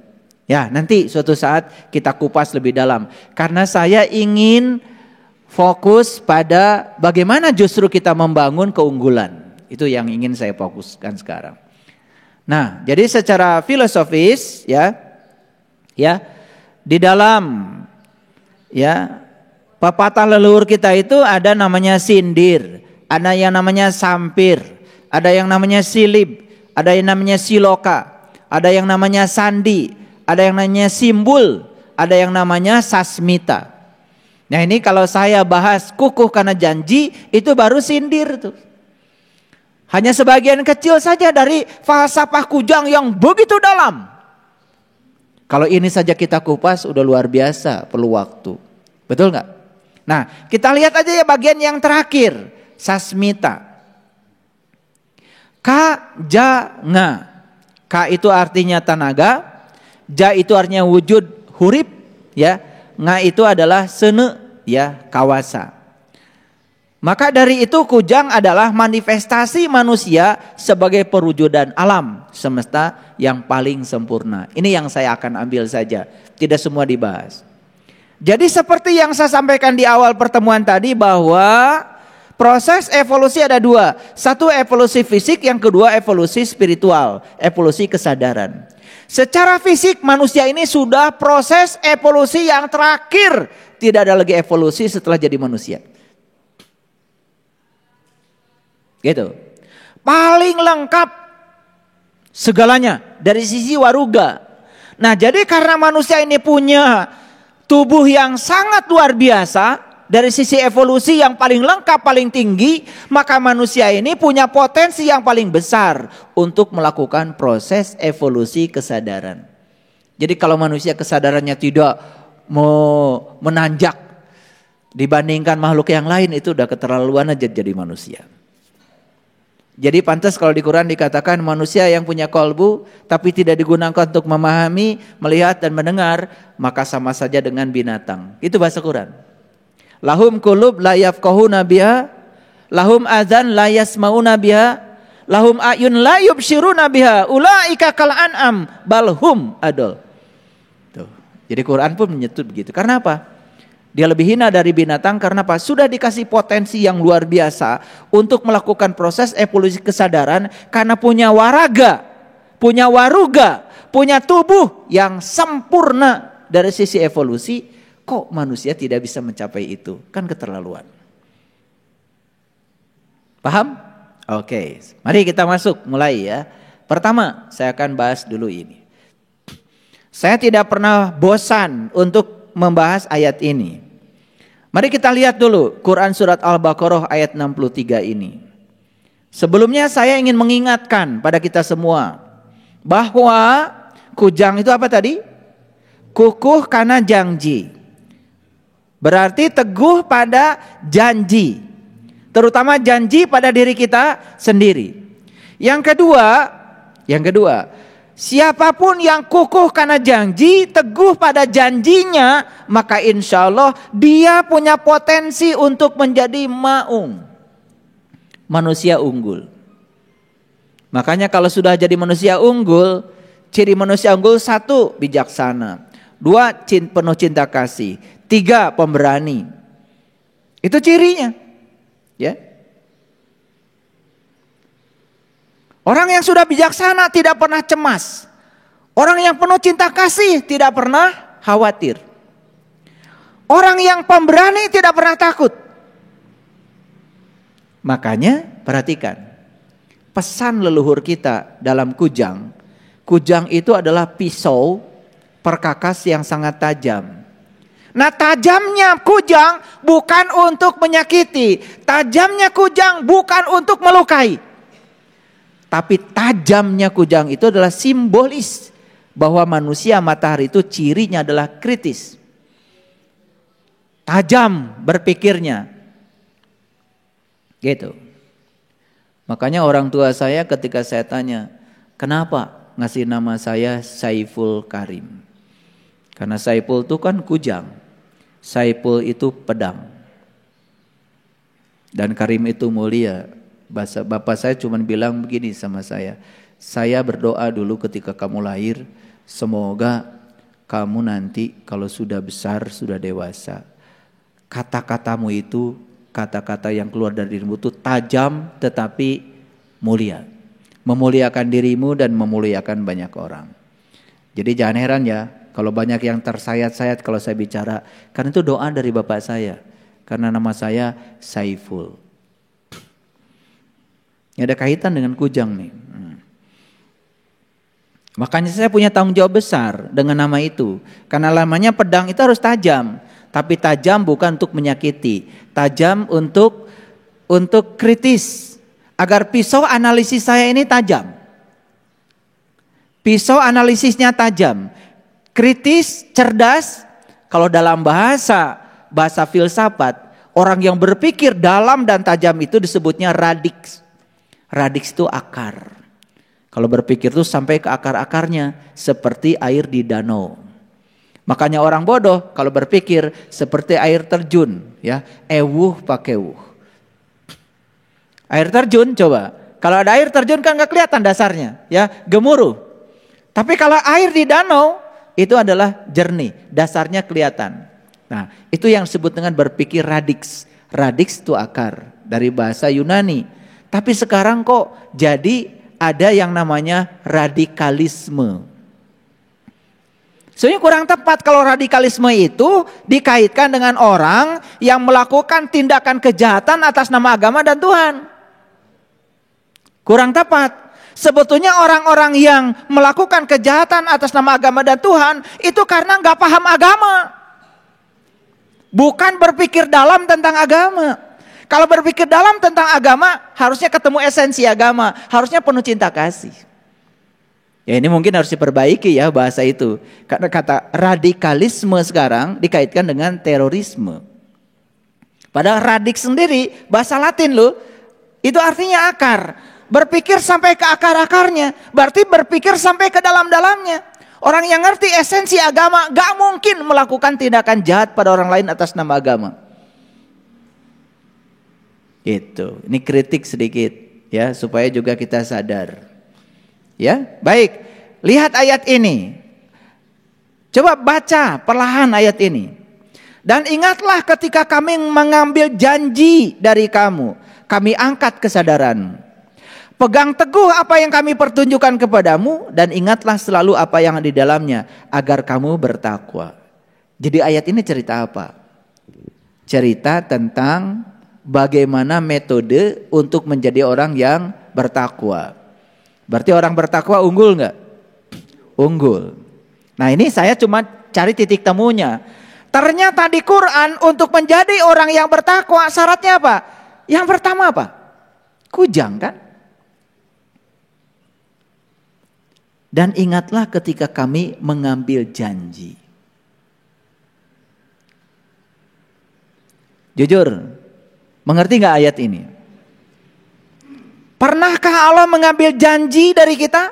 Speaker 1: Ya, nanti suatu saat kita kupas lebih dalam. Karena saya ingin fokus pada bagaimana justru kita membangun keunggulan. Itu yang ingin saya fokuskan sekarang. Nah, jadi secara filosofis ya di dalam pepatah leluhur kita itu ada namanya sindir, ada yang namanya sampir, ada yang namanya silib, ada yang namanya siloka, ada yang namanya sandi, ada yang namanya simbul, ada yang namanya sasmita. Nah ini kalau saya bahas kukuh karena janji, itu baru sindir tuh. Hanya sebagian kecil saja dari falsafah kujang yang begitu dalam. Kalau ini saja kita kupas udah luar biasa, perlu waktu. Betul nggak? Nah kita lihat aja ya bagian yang terakhir, sasmita. Ka, ja, nga. Ka itu artinya tenaga, ja itu artinya wujud hurip, ya. Nga itu adalah sene, ya, kawasa. Maka dari itu kujang adalah manifestasi manusia sebagai perwujudan alam semesta yang paling sempurna. Ini yang saya akan ambil saja, tidak semua dibahas. Jadi seperti yang saya sampaikan di awal pertemuan tadi bahwa proses evolusi ada dua. Satu evolusi fisik, yang kedua evolusi spiritual, evolusi kesadaran. Secara fisik manusia ini sudah proses evolusi yang terakhir. Tidak ada lagi evolusi setelah jadi manusia. Gitu. Paling lengkap segalanya dari sisi waruga. Nah jadi karena manusia ini punya tubuh yang sangat luar biasa, dari sisi evolusi yang paling lengkap, paling tinggi, maka manusia ini punya potensi yang paling besar untuk melakukan proses evolusi kesadaran. Jadi kalau manusia kesadarannya tidak mau menanjak dibandingkan makhluk yang lain, itu udah keterlaluan aja jadi manusia. Jadi pantas kalau di Quran dikatakan manusia yang punya kolbu tapi tidak digunakan untuk memahami, melihat dan mendengar, maka sama saja dengan binatang. Itu bahasa Quran. Lahum qulub la yafqahuna biha, lahum adzan la yasmauna biha, lahum ayun la yubsiruna biha, ulaika kal an'am bal hum adol. Tuh. Jadi Quran pun menyebut begitu. Karena apa? Dia lebih hina dari binatang karena apa? Sudah dikasih potensi yang luar biasa untuk melakukan proses evolusi kesadaran karena punya waraga, punya waruga, punya tubuh yang sempurna dari sisi evolusi. Kok manusia tidak bisa mencapai itu? Kan keterlaluan. Paham? Oke, mari kita masuk mulai ya. Pertama, saya akan bahas dulu ini. Saya tidak pernah bosan untuk membahas ayat ini. Mari kita lihat dulu Quran surat Al-Baqarah ayat 63 ini. Sebelumnya saya ingin mengingatkan pada kita semua bahwa kujang itu apa tadi? Kukuh karena janji. Berarti teguh pada janji. Terutama janji pada diri kita sendiri. Yang kedua, Siapapun yang kukuh karena janji, teguh pada janjinya, maka insya Allah dia punya potensi untuk menjadi maung, manusia unggul. Makanya kalau sudah jadi manusia unggul, ciri manusia unggul 1, bijaksana. 2, penuh cinta kasih. 3, pemberani. Itu cirinya. Ya. Orang yang sudah bijaksana tidak pernah cemas. Orang yang penuh cinta kasih tidak pernah khawatir. Orang yang pemberani tidak pernah takut. Makanya perhatikan, pesan leluhur kita dalam kujang. Kujang itu adalah pisau perkakas yang sangat tajam. Nah, tajamnya kujang bukan untuk menyakiti. Tajamnya kujang bukan untuk melukai. Tapi tajamnya kujang itu adalah simbolis bahwa manusia matahari itu cirinya adalah kritis. Tajam berpikirnya. Gitu. Makanya orang tua saya ketika saya tanya, kenapa ngasih nama saya Saiful Karim? Karena Saiful itu kan kujang. Saiful itu pedang. Dan Karim itu mulia. Bapak saya cuma bilang begini sama saya berdoa dulu ketika kamu lahir, semoga kamu nanti kalau sudah besar, sudah dewasa, kata-katamu itu, kata-kata yang keluar dari dirimu itu tajam tetapi mulia, memuliakan dirimu dan memuliakan banyak orang. Jadi jangan heran ya kalau banyak yang tersayat-sayat kalau saya bicara, karena itu doa dari bapak saya, karena nama saya Saiful. Ini ada kaitan dengan kujang nih. Makanya saya punya tanggung jawab besar dengan nama itu. Karena namanya pedang itu harus tajam. Tapi tajam bukan untuk menyakiti. Tajam untuk kritis. Agar pisau analisis saya ini tajam. Pisau analisisnya tajam. Kritis, cerdas. Kalau dalam bahasa filsafat, orang yang berpikir dalam dan tajam itu disebutnya radix. Radix itu akar. Kalau berpikir itu sampai ke akar-akarnya seperti air di danau. Makanya orang bodoh kalau berpikir seperti air terjun, ya, ewuh pakai wuh. Air terjun coba. Kalau ada air terjun kan nggak kelihatan dasarnya, ya, gemuruh. Tapi kalau air di danau itu adalah jernih, dasarnya kelihatan. Nah, itu yang disebut dengan berpikir radix. Radix itu akar dari bahasa Yunani. Tapi sekarang kok jadi ada yang namanya radikalisme. Sebenarnya kurang tepat kalau radikalisme itu dikaitkan dengan orang yang melakukan tindakan kejahatan atas nama agama dan Tuhan. Kurang tepat. Sebetulnya orang-orang yang melakukan kejahatan atas nama agama dan Tuhan itu karena nggak paham agama. Bukan berpikir dalam tentang agama. Kalau berpikir dalam tentang agama, harusnya ketemu esensi agama, harusnya penuh cinta kasih. Ya ini mungkin harus diperbaiki ya bahasa itu. Karena kata radikalisme sekarang dikaitkan dengan terorisme. Padahal radik sendiri, bahasa Latin loh, itu artinya akar. Berpikir sampai ke akar-akarnya, berarti berpikir sampai ke dalam-dalamnya. Orang yang ngerti esensi agama gak mungkin melakukan tindakan jahat pada orang lain atas nama agama. Itu, ini kritik sedikit ya supaya juga kita sadar. Ya, baik. Lihat ayat ini. Coba baca perlahan ayat ini. Dan ingatlah ketika kami mengambil janji dari kamu, kami angkat kesadaran. Pegang teguh apa yang kami pertunjukkan kepadamu dan ingatlah selalu apa yang di dalamnya agar kamu bertakwa. Jadi ayat ini cerita apa? Cerita tentang bagaimana metode untuk menjadi orang yang bertakwa. Berarti orang bertakwa unggul enggak? Unggul. Nah ini saya cuma cari titik temunya. Ternyata di Quran untuk menjadi orang yang bertakwa syaratnya apa? Yang pertama apa? Kujang kan? Dan ingatlah ketika kami mengambil janji. Jujur, mengerti gak ayat ini? Pernahkah Allah mengambil janji dari kita?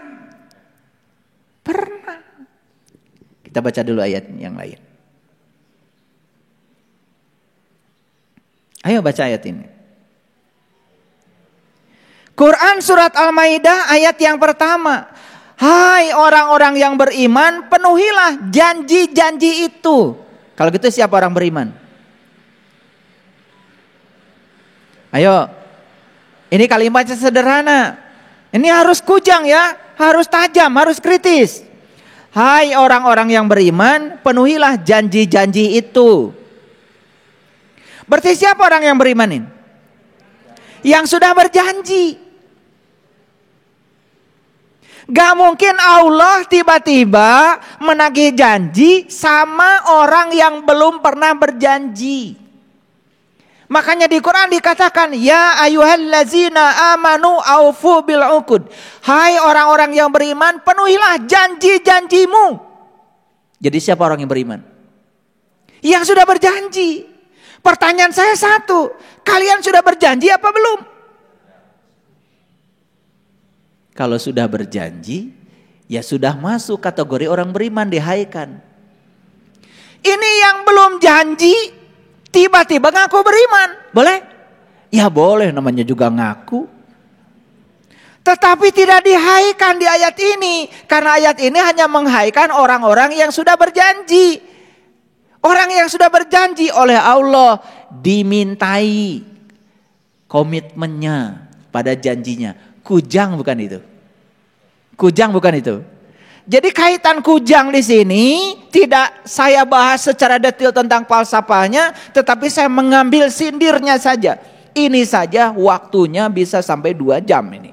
Speaker 1: Pernah. Kita baca dulu ayat yang lain. Ayo baca ayat ini. Quran surat Al-Maidah ayat yang pertama. Hai orang-orang yang beriman, penuhilah janji-janji itu. Kalau gitu siapa orang beriman? Ayo. Ini kalimatnya sederhana. Ini harus kujang ya, harus tajam, harus kritis. Hai orang-orang yang beriman, penuhilah janji-janji itu. Berarti siapa orang yang beriman ini? Yang sudah berjanji. Gak mungkin Allah tiba-tiba menagih janji sama orang yang belum pernah berjanji. Makanya di Quran dikatakan, ya ayyuhallazina amanu aufu bil uqud. Hai orang-orang yang beriman, penuhilah janji-janjimu. Jadi siapa orang yang beriman? Yang sudah berjanji. Pertanyaan saya satu, kalian sudah berjanji apa belum? Kalau sudah berjanji, ya sudah masuk kategori orang beriman, dihaikan. Ini yang belum janji, tiba-tiba ngaku beriman, boleh? Ya boleh, namanya juga ngaku. Tetapi tidak dihaikan di ayat ini, karena ayat ini hanya menghaikan orang-orang yang sudah berjanji. Orang yang sudah berjanji oleh Allah dimintai komitmennya pada janjinya. Kujang bukan itu. Kujang bukan itu. Jadi kaitan kujang di sini tidak saya bahas secara detail tentang falsafahnya, tetapi saya mengambil sindirnya saja. Ini saja waktunya bisa sampai 2 jam ini.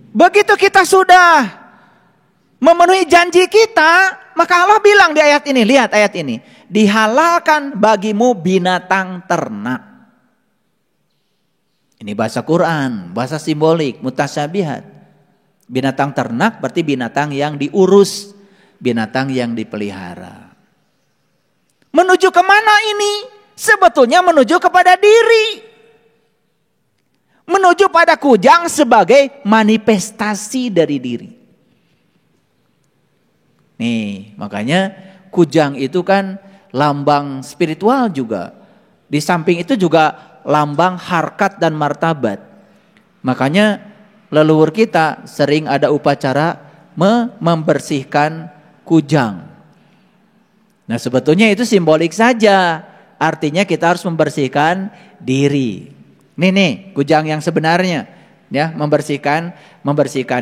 Speaker 1: Begitu kita sudah memenuhi janji kita, maka Allah bilang di ayat ini, lihat ayat ini. Dihalalkan bagimu binatang ternak. Ini bahasa Quran, bahasa simbolik, mutasyabihat. Binatang ternak berarti binatang yang diurus, binatang yang dipelihara. Menuju kemana ini? Sebetulnya menuju kepada diri. Menuju pada kujang sebagai manifestasi dari diri. Nih, makanya kujang itu kan lambang spiritual juga. Di samping itu juga lambang harkat dan martabat. Makanya leluhur kita sering ada upacara membersihkan kujang. Nah, sebetulnya itu simbolik saja. Artinya kita harus membersihkan diri. Nih kujang yang sebenarnya, ya, membersihkan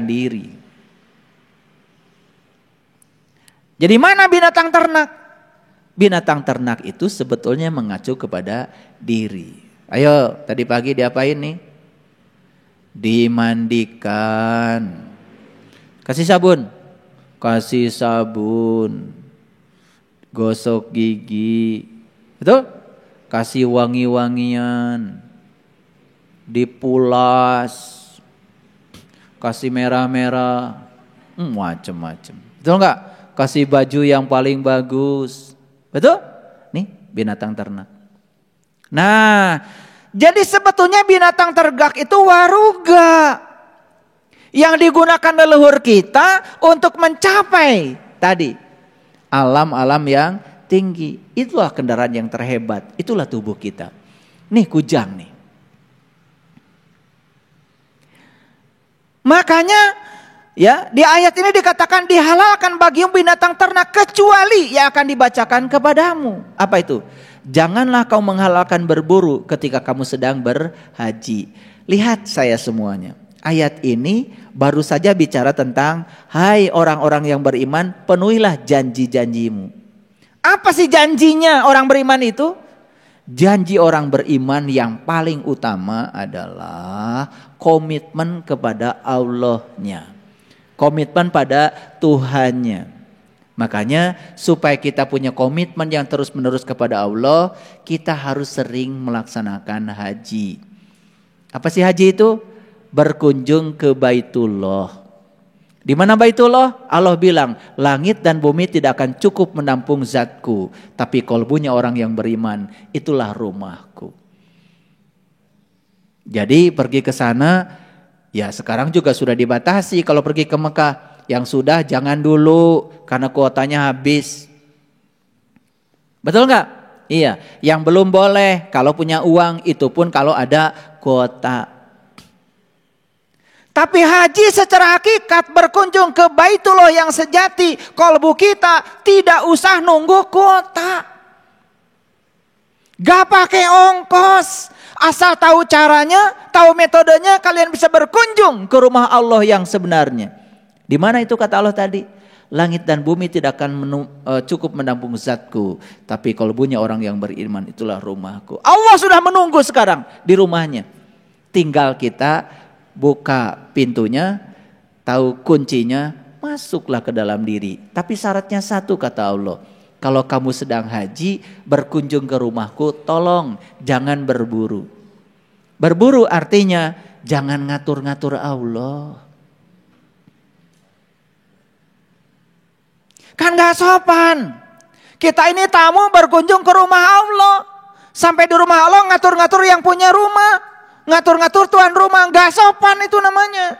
Speaker 1: diri. Jadi mana binatang ternak? Binatang ternak itu sebetulnya mengacu kepada diri. Ayo, tadi pagi diapain nih? Dimandikan. Kasih sabun. Kasih sabun. Gosok gigi. Betul? Kasih wangi-wangian. Dipulas, kasih merah-merah, macem-macem. Betul nggak? Kasih baju yang paling bagus, betul? Nih binatang ternak. Nah, jadi sebetulnya binatang ternak itu waruga yang digunakan leluhur kita untuk mencapai tadi alam-alam yang tinggi. Itulah kendaraan yang terhebat, itulah tubuh kita. Nih kujang nih. Makanya ya di ayat ini dikatakan dihalalkan bagimu binatang ternak kecuali yang akan dibacakan kepadamu. Apa itu? Janganlah kau menghalalkan berburu ketika kamu sedang berhaji. Lihat saya semuanya. Ayat ini baru saja bicara tentang hai orang-orang yang beriman, penuhilah janji-janjimu. Apa sih janjinya orang beriman itu? Janji orang beriman yang paling utama adalah komitmen kepada Allahnya. Komitmen pada Tuhannya. Makanya supaya kita punya komitmen yang terus-menerus kepada Allah, kita harus sering melaksanakan haji. Apa sih haji itu? Berkunjung ke Baitullah. Di mana Baitullah? Allah bilang, langit dan bumi tidak akan cukup menampung zatku, tapi kalbunya orang yang beriman, itulah rumahku. Jadi pergi ke sana, ya sekarang juga sudah dibatasi kalau pergi ke Mekah. Yang sudah jangan dulu karena kuotanya habis. Betul nggak? Iya. Yang belum boleh kalau punya uang, itu pun kalau ada kuota. Tapi haji secara hakikat berkunjung ke Baitullah yang sejati, kolbu kita tidak usah nunggu kuota. Gak pakai ongkos. Asal tahu caranya, tahu metodenya, kalian bisa berkunjung ke rumah Allah yang sebenarnya. Di mana itu kata Allah tadi? Langit dan bumi tidak akan cukup menampung zatku, tapi kalbunya orang yang beriman itulah rumahku. Allah sudah menunggu sekarang di rumahnya. Tinggal kita buka pintunya, tahu kuncinya, masuklah ke dalam diri. Tapi syaratnya satu kata Allah. Kalau kamu sedang haji, berkunjung ke rumahku, tolong jangan berburu. Berburu artinya jangan ngatur-ngatur Allah. Kan gak sopan. Kita ini tamu berkunjung ke rumah Allah. Sampai di rumah Allah ngatur-ngatur yang punya rumah. Ngatur-ngatur tuan rumah. Gak sopan itu namanya.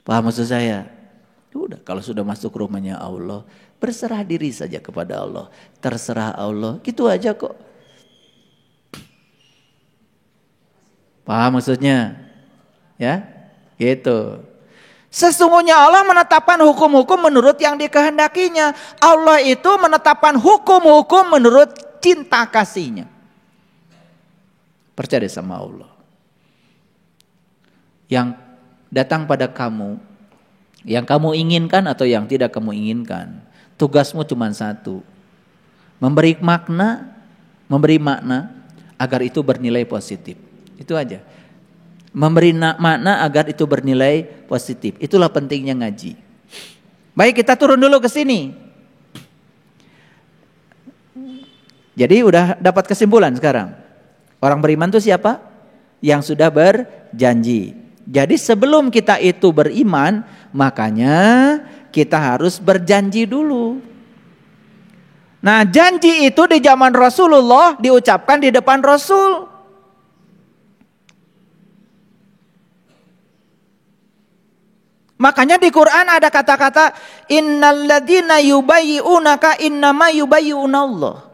Speaker 1: Paham maksud saya? Udah, kalau sudah masuk rumahnya Allah, berserah diri saja kepada Allah. Terserah Allah, gitu aja kok. Paham maksudnya? Ya, gitu. Sesungguhnya Allah menetapkan hukum-hukum menurut yang dikehendakinya. Allah itu menetapkan hukum-hukum menurut cinta kasihnya. Percaya sama Allah. Yang datang pada kamu, yang kamu inginkan atau yang tidak kamu inginkan, tugasmu cuma satu. Memberi makna agar itu bernilai positif. Itu aja. Memberi makna agar itu bernilai positif. Itulah pentingnya ngaji. Baik, kita turun dulu ke sini. Jadi udah dapat kesimpulan sekarang. Orang beriman itu siapa? Yang sudah berjanji. Jadi sebelum kita itu beriman, makanya kita harus berjanji dulu. Nah, janji itu di zaman Rasulullah diucapkan di depan Rasul. Makanya di Quran ada kata-kata innalladzina yubayyi'unaka innama yubayyi'unallah.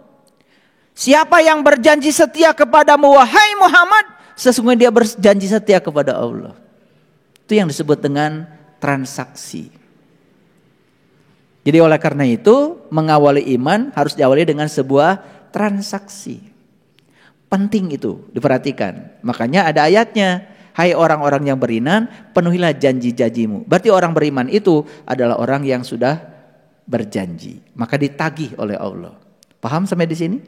Speaker 1: Siapa yang berjanji setia kepadamu wahai Muhammad, sesungguhnya dia berjanji setia kepada Allah. Itu yang disebut dengan transaksi. Jadi oleh karena itu mengawali iman harus diawali dengan sebuah transaksi. Penting itu diperhatikan. Makanya ada ayatnya, hai orang-orang yang beriman, penuhilah janji-janjimu. Berarti orang beriman itu adalah orang yang sudah berjanji, maka ditagih oleh Allah. Paham sampai di sini?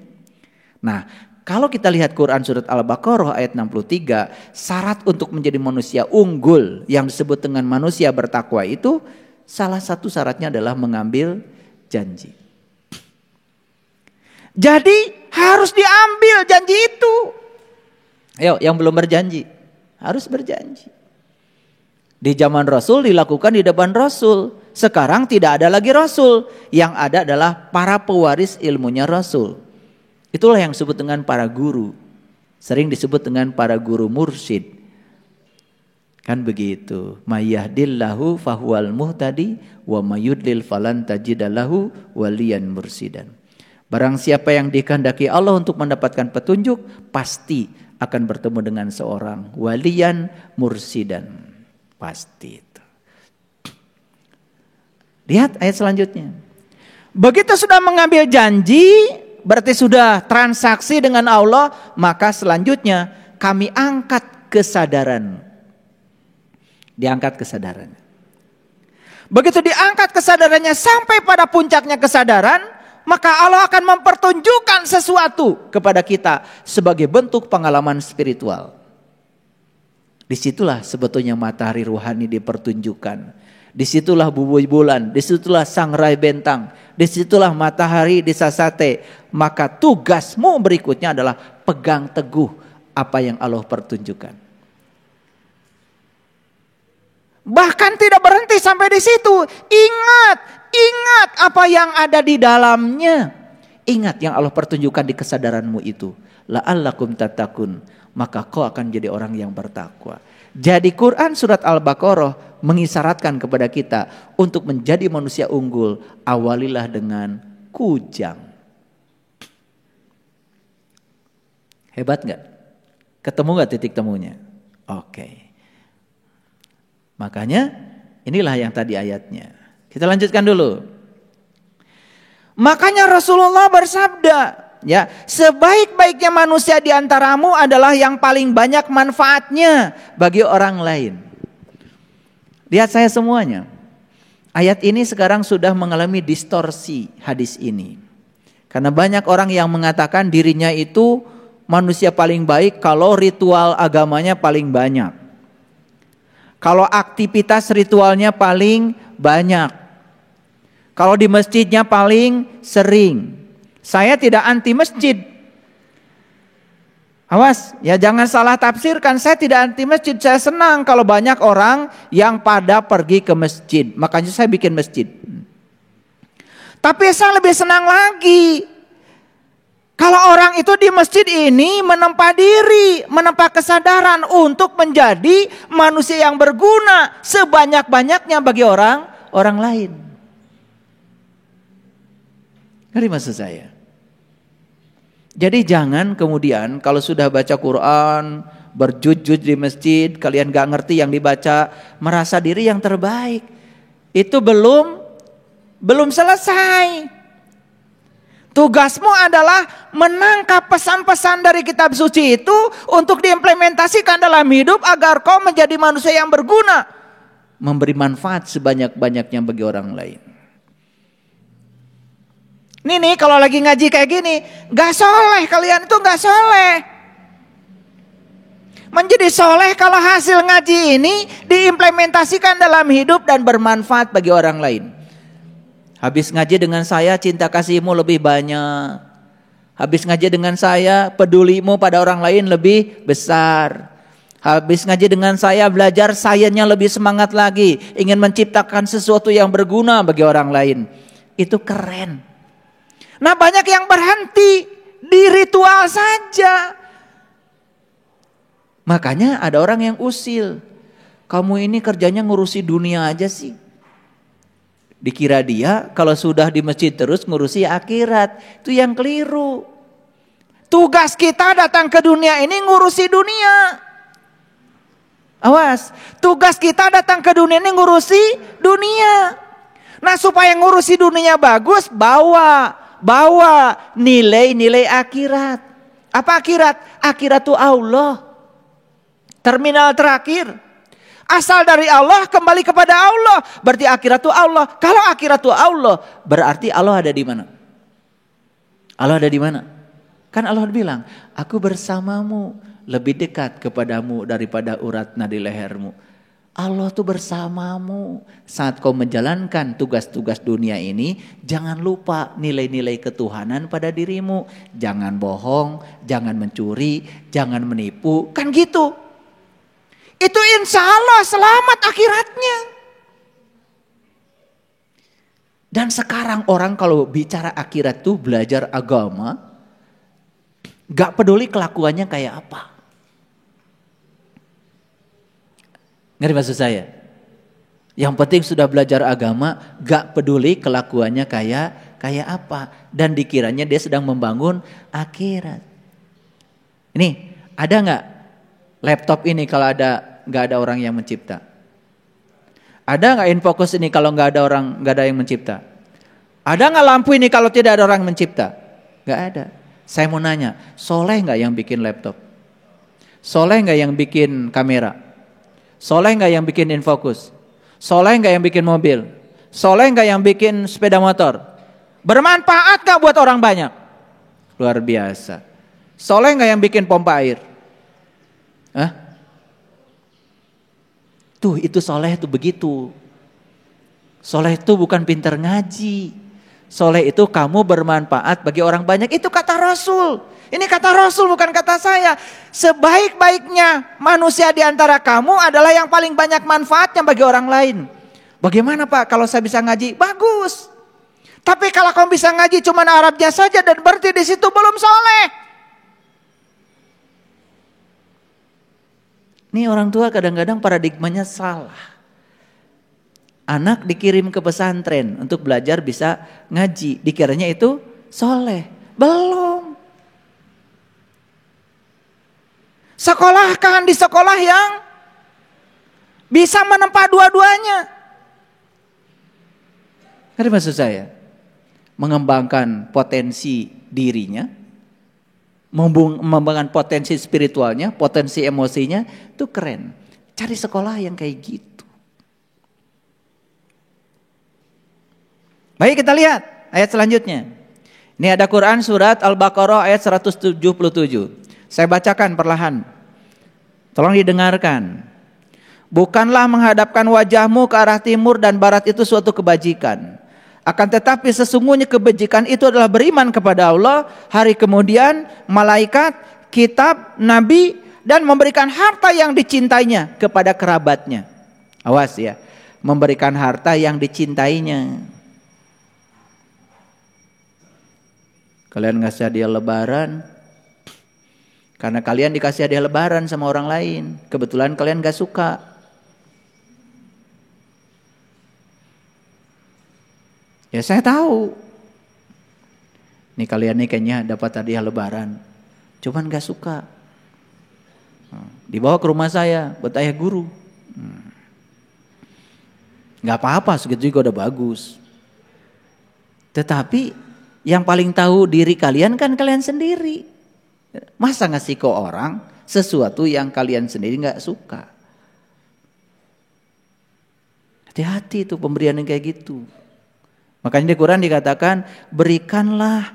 Speaker 1: Nah, kalau kita lihat Quran surat Al-Baqarah ayat 63, syarat untuk menjadi manusia unggul yang disebut dengan manusia bertakwa itu salah satu syaratnya adalah mengambil janji. Jadi harus diambil janji itu. Ayo, yang belum berjanji harus berjanji. Di zaman Rasul dilakukan di depan Rasul. Sekarang tidak ada lagi Rasul. Yang ada adalah para pewaris ilmunya Rasul. Itulah yang disebut dengan para guru. Sering disebut dengan para guru mursyid. Kan begitu. Mayyahdillahu fahuwal muhtadi wa mayudlil falan tajidalahu waliyan mursidan. Barang siapa yang dikehendaki Allah untuk mendapatkan petunjuk, pasti akan bertemu dengan seorang waliyan mursidan. Pasti itu. Lihat ayat selanjutnya. Begitu sudah mengambil janji, berarti sudah transaksi dengan Allah, maka selanjutnya kami angkat kesadaran. Diangkat kesadarannya. Begitu diangkat kesadarannya sampai pada puncaknya kesadaran, maka Allah akan mempertunjukkan sesuatu kepada kita sebagai bentuk pengalaman spiritual. Disitulah sebetulnya matahari ruhani dipertunjukkan. Disitulah bubui bulan, disitulah sangrai bentang, disitulah matahari disasate. Maka tugasmu berikutnya adalah pegang teguh apa yang Allah pertunjukkan. Bahkan tidak berhenti sampai di situ. Ingat apa yang ada di dalamnya. Ingat yang Allah pertunjukkan di kesadaranmu itu. La'allakum tattaqun. Maka kau akan jadi orang yang bertakwa. Jadi Quran surat Al-Baqarah mengisyaratkan kepada kita untuk menjadi manusia unggul. Awalilah dengan kujang. Hebat gak? Ketemu gak titik temunya? Oke. Makanya inilah yang tadi ayatnya. Kita lanjutkan dulu. Makanya Rasulullah bersabda, ya, sebaik-baiknya manusia di antaramu adalah yang paling banyak manfaatnya bagi orang lain. Lihat saya semuanya. Ayat ini sekarang sudah mengalami distorsi hadis ini. Karena banyak orang yang mengatakan dirinya itu manusia paling baik kalau ritual agamanya paling banyak. Kalau aktivitas ritualnya paling banyak. Kalau di masjidnya paling sering. Saya tidak anti masjid. Awas, ya jangan salah tafsirkan. Saya tidak anti masjid. Saya senang kalau banyak orang yang pada pergi ke masjid. Makanya saya bikin masjid. Tapi saya lebih senang lagi kalau orang itu di masjid ini menempa diri, menempa kesadaran untuk menjadi manusia yang berguna sebanyak-banyaknya bagi orang lain. Ngerti maksud saya? Jadi jangan kemudian kalau sudah baca Quran, berjujud di masjid, kalian gak ngerti yang dibaca, merasa diri yang terbaik. Itu belum selesai. Tugasmu adalah menangkap pesan-pesan dari kitab suci itu untuk diimplementasikan dalam hidup agar kau menjadi manusia yang berguna, memberi manfaat sebanyak-banyaknya bagi orang lain. Nih kalau lagi ngaji kayak gini, gak soleh, kalian itu gak soleh. Menjadi soleh kalau hasil ngaji ini diimplementasikan dalam hidup dan bermanfaat bagi orang lain. Habis ngaji dengan saya, cinta kasihmu lebih banyak. Habis ngaji dengan saya, pedulimu pada orang lain lebih besar. Habis ngaji dengan saya, belajar sayanya lebih semangat lagi. Ingin menciptakan sesuatu yang berguna bagi orang lain. Itu keren. Nah banyak yang berhenti di ritual saja. Makanya ada orang yang usil. Kamu ini kerjanya ngurusi dunia aja sih. Dikira dia kalau sudah di masjid terus ngurusi akhirat. Itu yang keliru. Tugas kita datang ke dunia ini ngurusi dunia. Awas. Tugas kita datang ke dunia ini ngurusi dunia. Nah supaya ngurusi dunia bagus, bawa nilai-nilai akhirat. Apa akhirat? Akhirat itu Allah. Terminal terakhir. Asal dari Allah, kembali kepada Allah. Berarti akhirat itu Allah. Kalau akhirat itu Allah, berarti Allah ada di mana? Allah ada di mana? Kan Allah bilang, aku bersamamu, lebih dekat kepadamu daripada urat nadi lehermu. Allah tuh bersamamu saat kau menjalankan tugas-tugas dunia ini. Jangan lupa nilai-nilai ketuhanan pada dirimu. Jangan bohong, jangan mencuri, jangan menipu. Kan gitu. Itu insya Allah selamat akhiratnya. Dan sekarang orang kalau bicara akhirat tuh belajar agama, gak peduli kelakuannya kayak apa. Ngerti maksud saya? Yang penting sudah belajar agama, gak peduli kelakuannya kayak apa. Dan dikiranya dia sedang membangun akhirat. Ini ada gak laptop ini kalau gak ada orang yang mencipta? Ada gak InFocus ini kalau gak ada yang mencipta? Ada gak lampu ini kalau tidak ada orang yang mencipta? Gak ada. Saya mau nanya, soleh gak yang bikin laptop? Soleh gak yang bikin kamera? Soleh gak yang bikin InFocus? Soleh gak yang bikin mobil? Soleh gak yang bikin sepeda motor? Bermanfaat gak buat orang banyak? Luar biasa. Soleh gak yang bikin pompa air? Hah? Tuh itu soleh itu begitu. Soleh itu bukan pintar ngaji. Soleh itu kamu bermanfaat bagi orang banyak. Itu kata Rasul. Ini kata Rasul bukan kata saya. Sebaik-baiknya manusia di antara kamu adalah yang paling banyak manfaatnya bagi orang lain. Bagaimana Pak kalau saya bisa ngaji? Bagus. Tapi kalau kamu bisa ngaji cuma Arabnya saja dan berarti di situ belum soleh. Ini orang tua kadang-kadang paradigmanya salah. Anak dikirim ke pesantren untuk belajar bisa ngaji, dikiranya itu soleh. Belum. Sekolahkan di sekolah yang bisa menempa dua-duanya. Ngerti maksud saya? Mengembangkan potensi dirinya, mengembangkan potensi spiritualnya, potensi emosinya, itu keren. Cari sekolah yang kayak gitu. Baik, kita lihat ayat selanjutnya. Ini ada Quran surat Al-Baqarah ayat 177. Saya bacakan perlahan. Tolong didengarkan. Bukanlah menghadapkan wajahmu ke arah timur dan barat itu suatu kebajikan. Akan tetapi sesungguhnya kebajikan itu adalah beriman kepada Allah, hari kemudian, malaikat, kitab, nabi, dan memberikan harta yang dicintainya kepada kerabatnya. Awas ya, memberikan harta yang dicintainya. Kalian ngasih hadiah lebaran karena kalian dikasih hadiah lebaran sama orang lain. Kebetulan kalian gak suka. Ya saya tahu. Nih kalian nih kayaknya dapat hadiah lebaran. Cuman gak suka. Dibawa ke rumah saya buat ayah guru. Gak apa-apa, segitu juga udah bagus. Tetapi yang paling tahu diri kalian kan kalian sendiri. Masa ngasih ke orang sesuatu yang kalian sendiri gak suka? Hati-hati tuh pemberian yang kayak gitu. Makanya di Quran dikatakan berikanlah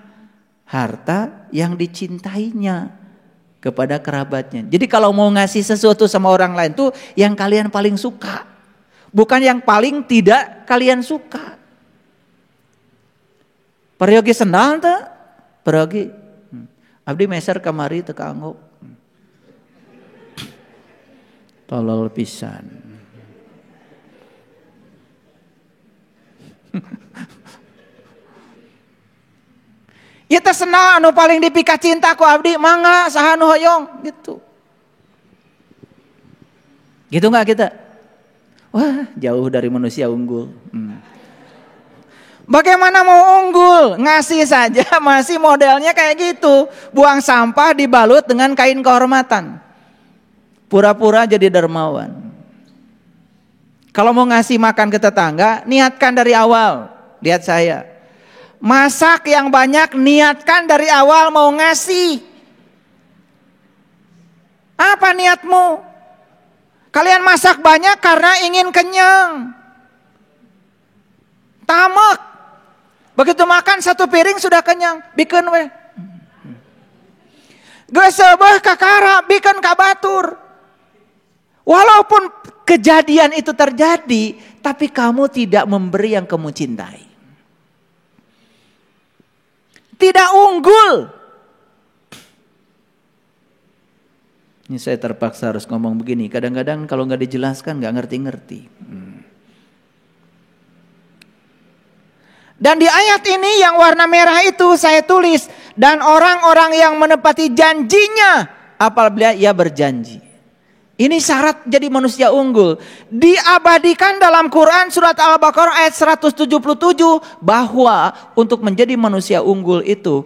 Speaker 1: harta yang dicintainya kepada kerabatnya. Jadi kalau mau ngasih sesuatu sama orang lain tuh yang kalian paling suka. Bukan yang paling tidak kalian suka. Peryogi sendal tuh, peryogi. Abdi meser kamari teu kaanggo. Tolol pisan. Ieu teh sendal anu paling dipika cinta ku abdi, mangga saha nu hoyong gitu. Gitu enggak kita? Wah, jauh dari manusia unggul. Bagaimana mau unggul? Ngasih saja masih modelnya kayak gitu. Buang sampah dibalut dengan kain kehormatan. Pura-pura jadi dermawan. Kalau mau ngasih makan ke tetangga, niatkan dari awal. Lihat saya. Masak yang banyak, niatkan dari awal mau ngasih. Apa niatmu? Kalian masak banyak karena ingin kenyang. Tamak. Begitu makan satu piring sudah kenyang, bikin we. Geus seubeuh kakara, bikin ka batur. Walaupun kejadian itu terjadi, tapi kamu tidak memberi yang kamu cintai. Tidak unggul. Ini saya terpaksa harus ngomong begini. Kadang-kadang kalau nggak dijelaskan nggak ngerti-ngerti. Dan di ayat ini yang warna merah itu saya tulis. Dan orang-orang yang menepati janjinya apabila ia berjanji. Ini syarat jadi manusia unggul. Diabadikan dalam Quran surat Al-Baqarah ayat 177. Bahwa untuk menjadi manusia unggul itu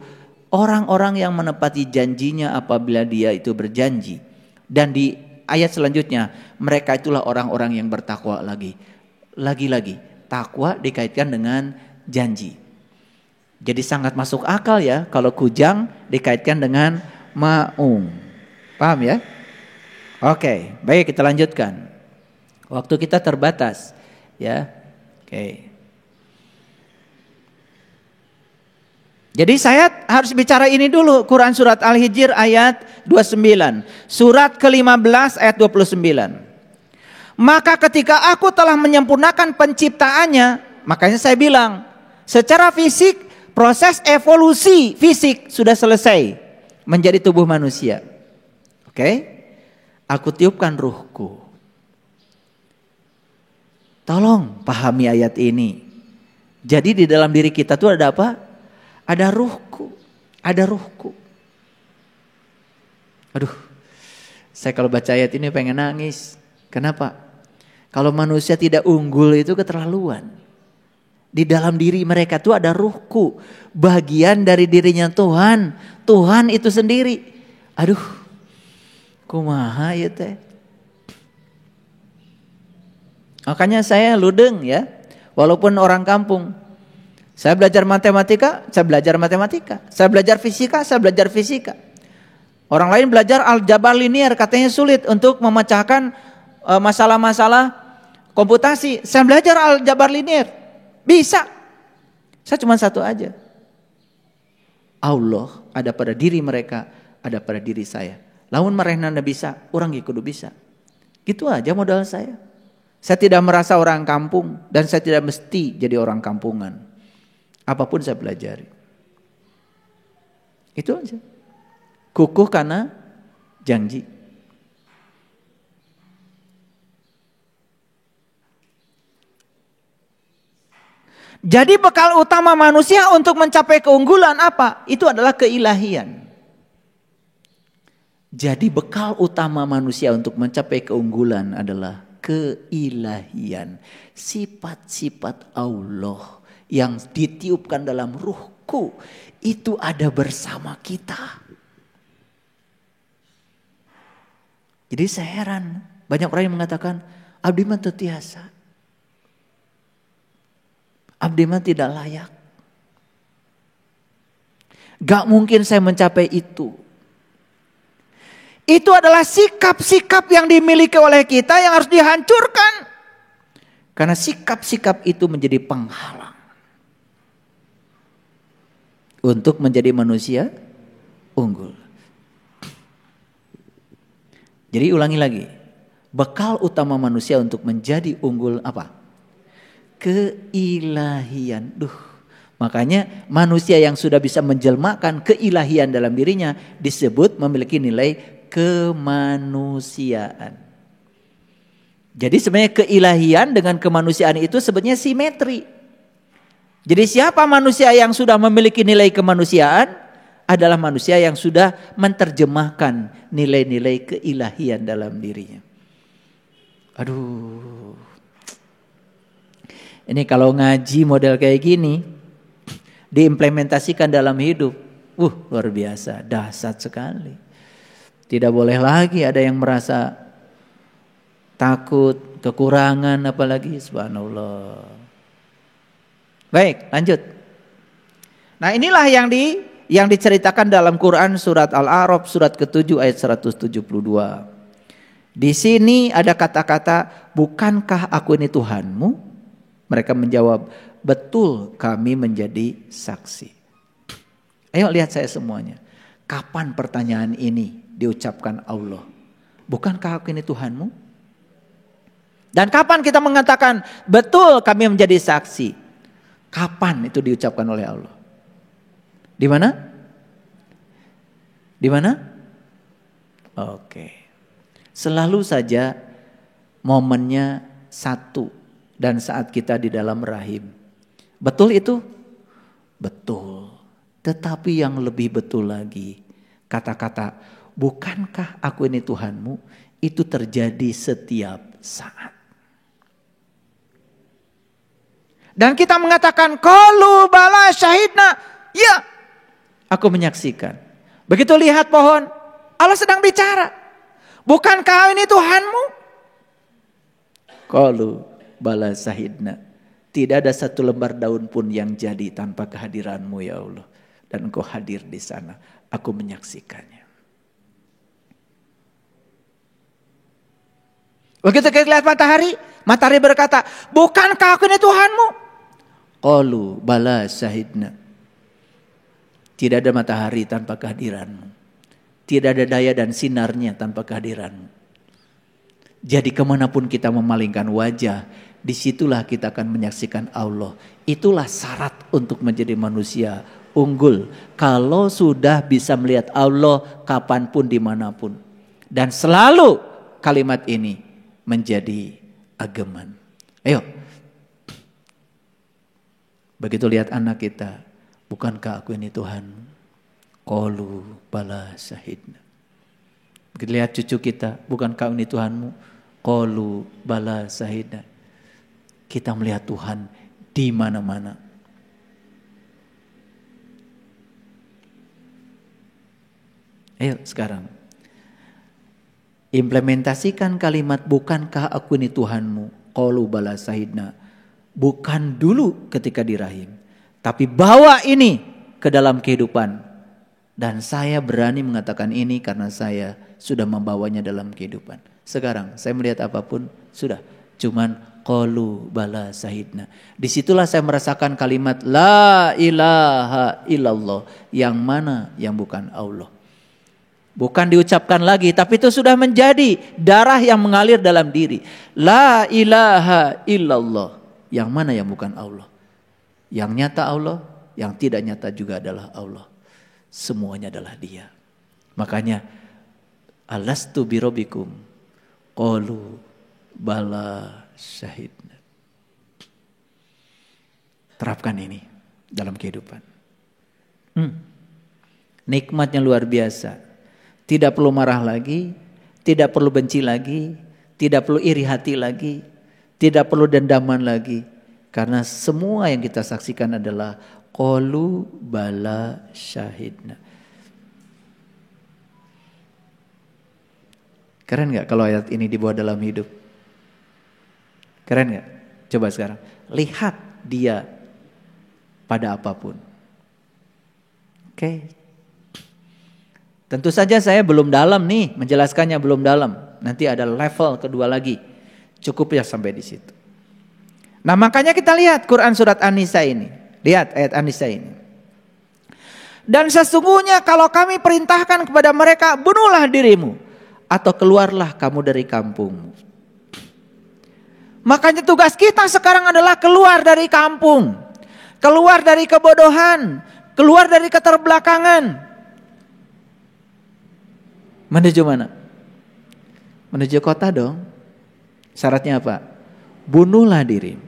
Speaker 1: orang-orang yang menepati janjinya apabila dia itu berjanji. Dan di ayat selanjutnya mereka itulah orang-orang yang bertakwa lagi. Lagi-lagi takwa dikaitkan dengan janji. Jadi sangat masuk akal ya kalau kujang dikaitkan dengan maung. Paham ya? Oke, baik kita lanjutkan. Waktu kita terbatas ya. Oke. Jadi saya harus bicara ini dulu. Quran surat Al-Hijr ayat 29. Surat ke-15 ayat 29. Maka ketika aku telah menyempurnakan penciptaannya, makanya saya bilang, secara fisik proses evolusi fisik sudah selesai menjadi tubuh manusia. Oke? Aku tiupkan ruhku. Tolong pahami ayat ini. Jadi di dalam diri kita tuh ada apa? Ada ruhku. Ada ruhku. Aduh, saya kalau baca ayat ini pengen nangis. Kenapa? Kalau manusia tidak unggul itu keterlaluan. Di dalam diri mereka tuh ada ruhku. Bagian dari dirinya Tuhan. Tuhan itu sendiri. Aduh, kumaha ya teh. Makanya saya ludeng ya. Walaupun orang kampung. Saya belajar matematika, saya belajar matematika. Saya belajar fisika, saya belajar fisika. Orang lain belajar aljabar linear, katanya sulit untuk memecahkan masalah-masalah komputasi. Saya belajar aljabar linear. Bisa. Saya cuma satu aja. Allah ada pada diri mereka, ada pada diri saya. Lamun marehna bisa, orang kudu bisa. Gitu aja modal saya. Saya tidak merasa orang kampung dan saya tidak mesti jadi orang kampungan. Apapun saya pelajari. Itu aja. Kukuh karena janji. Jadi bekal utama manusia untuk mencapai keunggulan apa? Itu adalah keilahian. Jadi bekal utama manusia untuk mencapai keunggulan adalah keilahian. Sifat-sifat Allah yang ditiupkan dalam ruhku itu ada bersama kita. Jadi saya heran, banyak orang yang mengatakan abdi mah teu tiasa. Abdi mah tidak layak. Gak mungkin saya mencapai itu. Itu adalah sikap-sikap yang dimiliki oleh kita yang harus dihancurkan. Karena sikap-sikap itu menjadi penghalang. Untuk menjadi manusia unggul. Jadi ulangi lagi. Bekal utama manusia untuk menjadi unggul apa? Keilahian. Makanya manusia yang sudah bisa menjelmakan keilahian dalam dirinya disebut memiliki nilai kemanusiaan. Jadi sebenarnya keilahian dengan kemanusiaan itu sebenarnya simetri. Jadi siapa manusia yang sudah memiliki nilai kemanusiaan adalah manusia yang sudah menerjemahkan nilai-nilai keilahian dalam dirinya. Aduh. Ini kalau ngaji model kayak gini diimplementasikan dalam hidup, luar biasa, dahsyat sekali. Tidak boleh lagi ada yang merasa takut, kekurangan apalagi, subhanallah. Baik, lanjut. Nah, inilah yang diceritakan dalam Quran surat Al-A'raf surat ke-7 ayat 172. Di sini ada kata-kata, bukankah aku ini Tuhanmu? Mereka menjawab, betul kami menjadi saksi. Ayo lihat saya semuanya. Kapan pertanyaan ini diucapkan Allah? Bukankah aku ini Tuhanmu? Dan kapan kita mengatakan, betul kami menjadi saksi? Kapan itu diucapkan oleh Allah? Di mana? Di mana? Oke. Selalu saja momennya satu. Dan saat kita di dalam rahim. Betul itu? Betul. Tetapi yang lebih betul lagi. Kata-kata, bukankah aku ini Tuhanmu? Itu terjadi setiap saat. Dan kita mengatakan, qalu bala syahidna. Ya, aku menyaksikan. Begitu lihat pohon, Allah sedang bicara. Bukankah ini Tuhanmu? Qalu bala syahidna. Tidak ada satu lembar daun pun yang jadi tanpa kehadiranmu ya Allah. Dan engkau hadir di sana. Aku menyaksikannya. Begitu kita lihat matahari. Matahari berkata, bukankah aku ini Tuhanmu? Qalu bala syahidna. Tidak ada matahari tanpa kehadiranmu. Tidak ada daya dan sinarnya tanpa kehadiranmu. Jadi kemanapun kita memalingkan wajah, disitulah kita akan menyaksikan Allah. Itulah syarat untuk menjadi manusia unggul. Kalau sudah bisa melihat Allah kapanpun dimanapun. Dan selalu kalimat ini menjadi ageman. Ayo. Begitu lihat anak kita, bukankah aku ini Tuhanmu? Qalu bala syahidna. Begitu lihat cucu kita, bukankah ini Tuhanmu? Qalu bala syahidna. Kita melihat Tuhan di mana-mana. Ayo sekarang implementasikan kalimat bukankah aku ini Tuhanmu? Qalu bala syahidna. Bukan dulu ketika di rahim, tapi bawa ini ke dalam kehidupan. Dan saya berani mengatakan ini karena saya sudah membawanya dalam kehidupan. Sekarang saya melihat apapun sudah cuman qalu bala syahidna. Disitulah saya merasakan kalimat la ilaha illallah, yang mana yang bukan Allah. Bukan diucapkan lagi, tapi itu sudah menjadi darah yang mengalir dalam diri. La ilaha illallah, yang mana yang bukan Allah. Yang nyata Allah, yang tidak nyata juga adalah Allah. Semuanya adalah Dia. Makanya alastu birabbikum qalu bala syahidna. Terapkan ini dalam kehidupan. Nikmatnya luar biasa. Tidak perlu marah lagi, tidak perlu benci lagi, tidak perlu iri hati lagi, tidak perlu dendaman lagi. Karena semua yang kita saksikan adalah qalu bala syahidna. Keren gak kalau ayat ini dibawa dalam hidup? Keren gak? Coba sekarang lihat dia pada apapun. Oke. Tentu saja saya belum dalam nih, menjelaskannya belum dalam. Nanti ada level kedua lagi. Cukup ya sampai di situ. Nah, makanya kita lihat Quran surat An-Nisa ini. Lihat ayat An-Nisa ini. Dan sesungguhnya kalau kami perintahkan kepada mereka, bunuhlah dirimu atau keluarlah kamu dari kampungmu. Makanya tugas kita sekarang adalah keluar dari kampung. Keluar dari kebodohan, keluar dari keterbelakangan. Menuju mana? Menuju kota dong. Syaratnya apa? Bunuhlah diri.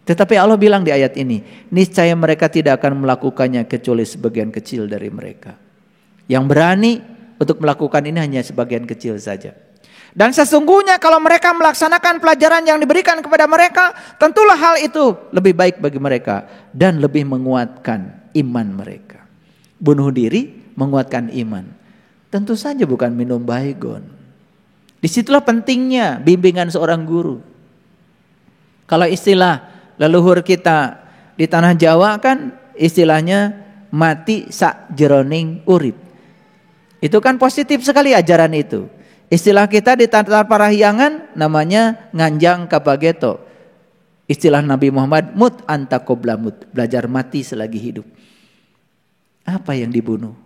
Speaker 1: Tetapi Allah bilang di ayat ini, niscaya mereka tidak akan melakukannya kecuali sebagian kecil dari mereka. Yang berani untuk melakukan ini hanya sebagian kecil saja. Dan sesungguhnya kalau mereka melaksanakan pelajaran yang diberikan kepada mereka, tentulah hal itu lebih baik bagi mereka dan lebih menguatkan iman mereka. Bunuh diri menguatkan iman. Tentu saja bukan minum baygon. Disitulah pentingnya bimbingan seorang guru. Kalau istilah leluhur kita di tanah Jawa kan istilahnya mati sak jeroning urip. Itu kan positif sekali ajaran itu. Istilah kita di Tatar Parahyangan namanya nganjang kapageto. Istilah Nabi Muhammad mut anta qabla mut, belajar mati selagi hidup. Apa yang dibunuh?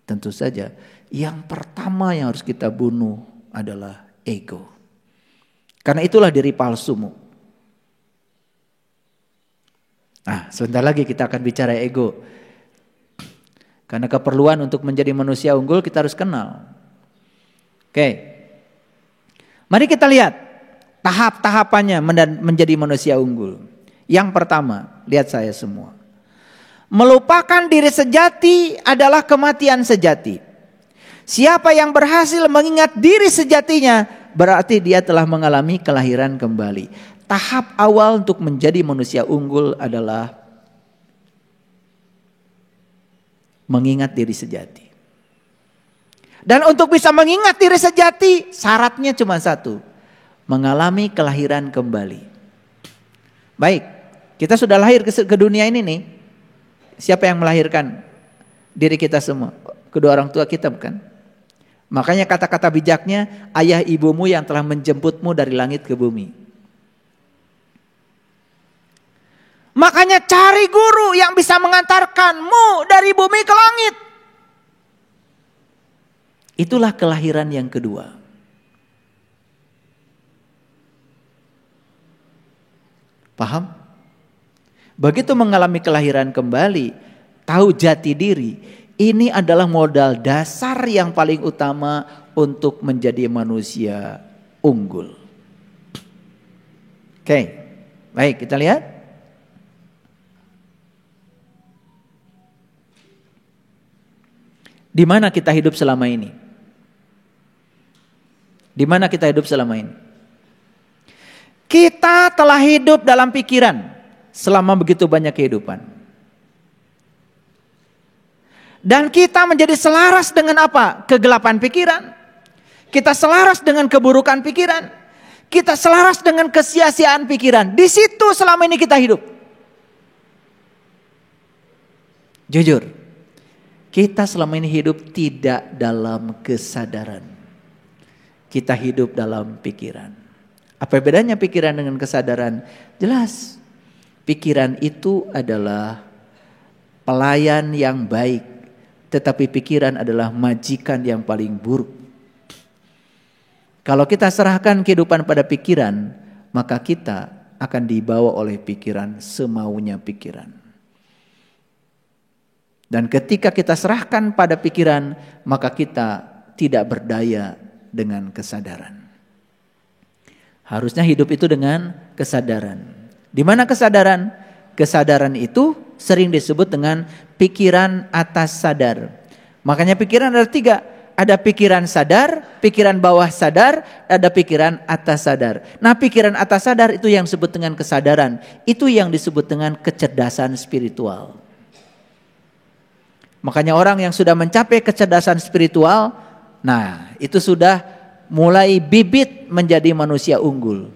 Speaker 1: Tentu saja yang pertama yang harus kita bunuh adalah ego. Karena itulah diri palsumu. Nah, sebentar lagi kita akan bicara ego. Karena keperluan untuk menjadi manusia unggul kita harus kenal. Oke. Mari kita lihat tahap-tahapannya menjadi manusia unggul. Yang pertama, lihat saya semua. Melupakan diri sejati adalah kematian sejati. Siapa yang berhasil mengingat diri sejatinya, berarti dia telah mengalami kelahiran kembali. Tahap awal untuk menjadi manusia unggul adalah mengingat diri sejati. Dan untuk bisa mengingat diri sejati, syaratnya cuma satu. Mengalami kelahiran kembali. Baik, kita sudah lahir ke dunia ini nih. Siapa yang melahirkan diri kita semua? Kedua orang tua kita bukan? Makanya kata-kata bijaknya, ayah ibumu yang telah menjemputmu dari langit ke bumi. Makanya cari guru yang bisa mengantarkanmu dari bumi ke langit. Itulah kelahiran yang kedua. Paham? Begitu mengalami kelahiran kembali, tahu jati diri, ini adalah modal dasar yang paling utama untuk menjadi manusia unggul. Oke, baik kita lihat. Di mana kita hidup selama ini? Di mana kita hidup selama ini? Kita telah hidup dalam pikiran selama begitu banyak kehidupan. Dan kita menjadi selaras dengan apa? Kegelapan pikiran. Kita selaras dengan keburukan pikiran. Kita selaras dengan kesia-siaan pikiran. Di situ selama ini kita hidup. Jujur, kita selama ini hidup tidak dalam kesadaran. Kita hidup dalam pikiran. Apa bedanya pikiran dengan kesadaran? Jelas, pikiran itu adalah pelayan yang baik, tetapi pikiran adalah majikan yang paling buruk. Kalau kita serahkan kehidupan pada pikiran, maka kita akan dibawa oleh pikiran semaunya pikiran. Dan ketika kita serahkan pada pikiran, maka kita tidak berdaya dengan kesadaran. Harusnya hidup itu dengan kesadaran. Di mana kesadaran? Kesadaran itu sering disebut dengan pikiran atas sadar. Makanya pikiran ada 3. Ada pikiran sadar, pikiran bawah sadar, ada pikiran atas sadar. Nah, pikiran atas sadar itu yang disebut dengan kesadaran. Itu yang disebut dengan kecerdasan spiritual. Makanya orang yang sudah mencapai kecerdasan spiritual, nah itu sudah mulai bibit menjadi manusia unggul.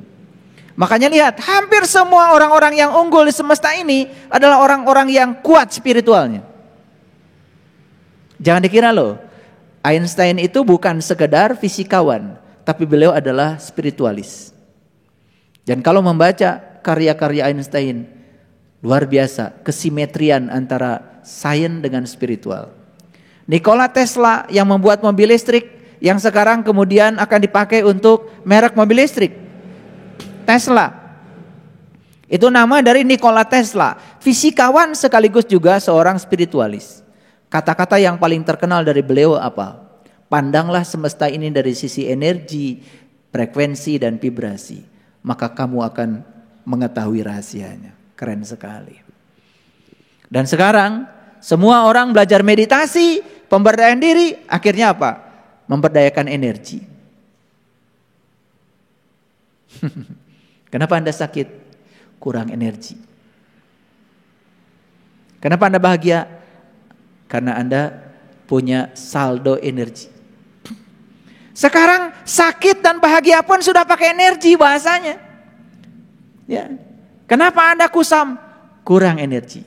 Speaker 1: Makanya lihat, hampir semua orang-orang yang unggul di semesta ini adalah orang-orang yang kuat spiritualnya. Jangan dikira loh, Einstein itu bukan sekedar fisikawan, tapi beliau adalah spiritualis. Dan kalau membaca karya-karya Einstein, luar biasa kesimetrian antara sains dengan spiritual. Nikola Tesla yang membuat mobil listrik, yang sekarang kemudian akan dipakai untuk merek mobil listrik, Tesla. Itu nama dari Nikola Tesla, fisikawan sekaligus juga seorang spiritualis. Kata-kata yang paling terkenal dari beliau apa? Pandanglah semesta ini dari sisi energi, frekuensi dan vibrasi, maka kamu akan mengetahui rahasianya. Keren sekali. Dan sekarang semua orang belajar meditasi, pemberdayaan diri, akhirnya apa? Memberdayakan energi. Kenapa Anda sakit? Kurang energi. Kenapa Anda bahagia? Karena Anda punya saldo energi. Sekarang sakit dan bahagia pun sudah pakai energi bahasanya. Ya. Kenapa Anda kusam? Kurang energi.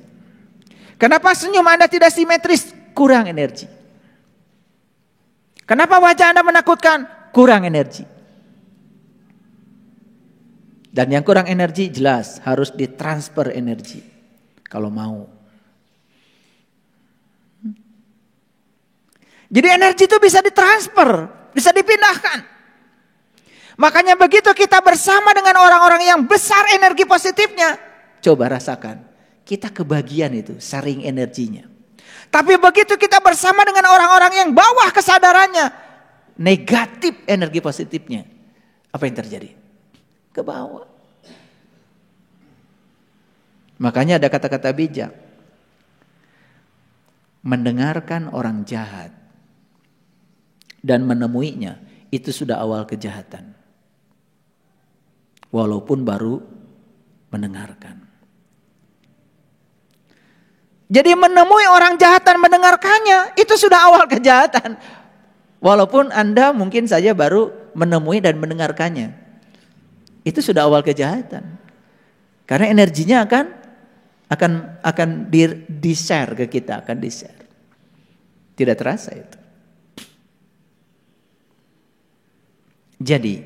Speaker 1: Kenapa senyum Anda tidak simetris? Kurang energi. Kenapa wajah Anda menakutkan? Kurang energi. Dan yang kurang energi jelas harus ditransfer energi. Kalau mau. Jadi energi itu bisa ditransfer, bisa dipindahkan. Makanya begitu kita bersama dengan orang-orang yang besar energi positifnya, coba rasakan. Kita kebagian itu, sharing energinya. Tapi begitu kita bersama dengan orang-orang yang bawah kesadarannya, negatif energi positifnya, apa yang terjadi? Ke bawah. Makanya ada kata-kata bijak. Mendengarkan orang jahat dan menemuinya, itu sudah awal kejahatan. Walaupun baru mendengarkan. Jadi menemui orang jahat dan mendengarkannya, itu sudah awal kejahatan. Walaupun Anda mungkin saja baru menemui dan mendengarkannya. Itu sudah awal kejahatan. Karena energinya akan di-share ke kita, akan di-share. Tidak terasa itu. Jadi,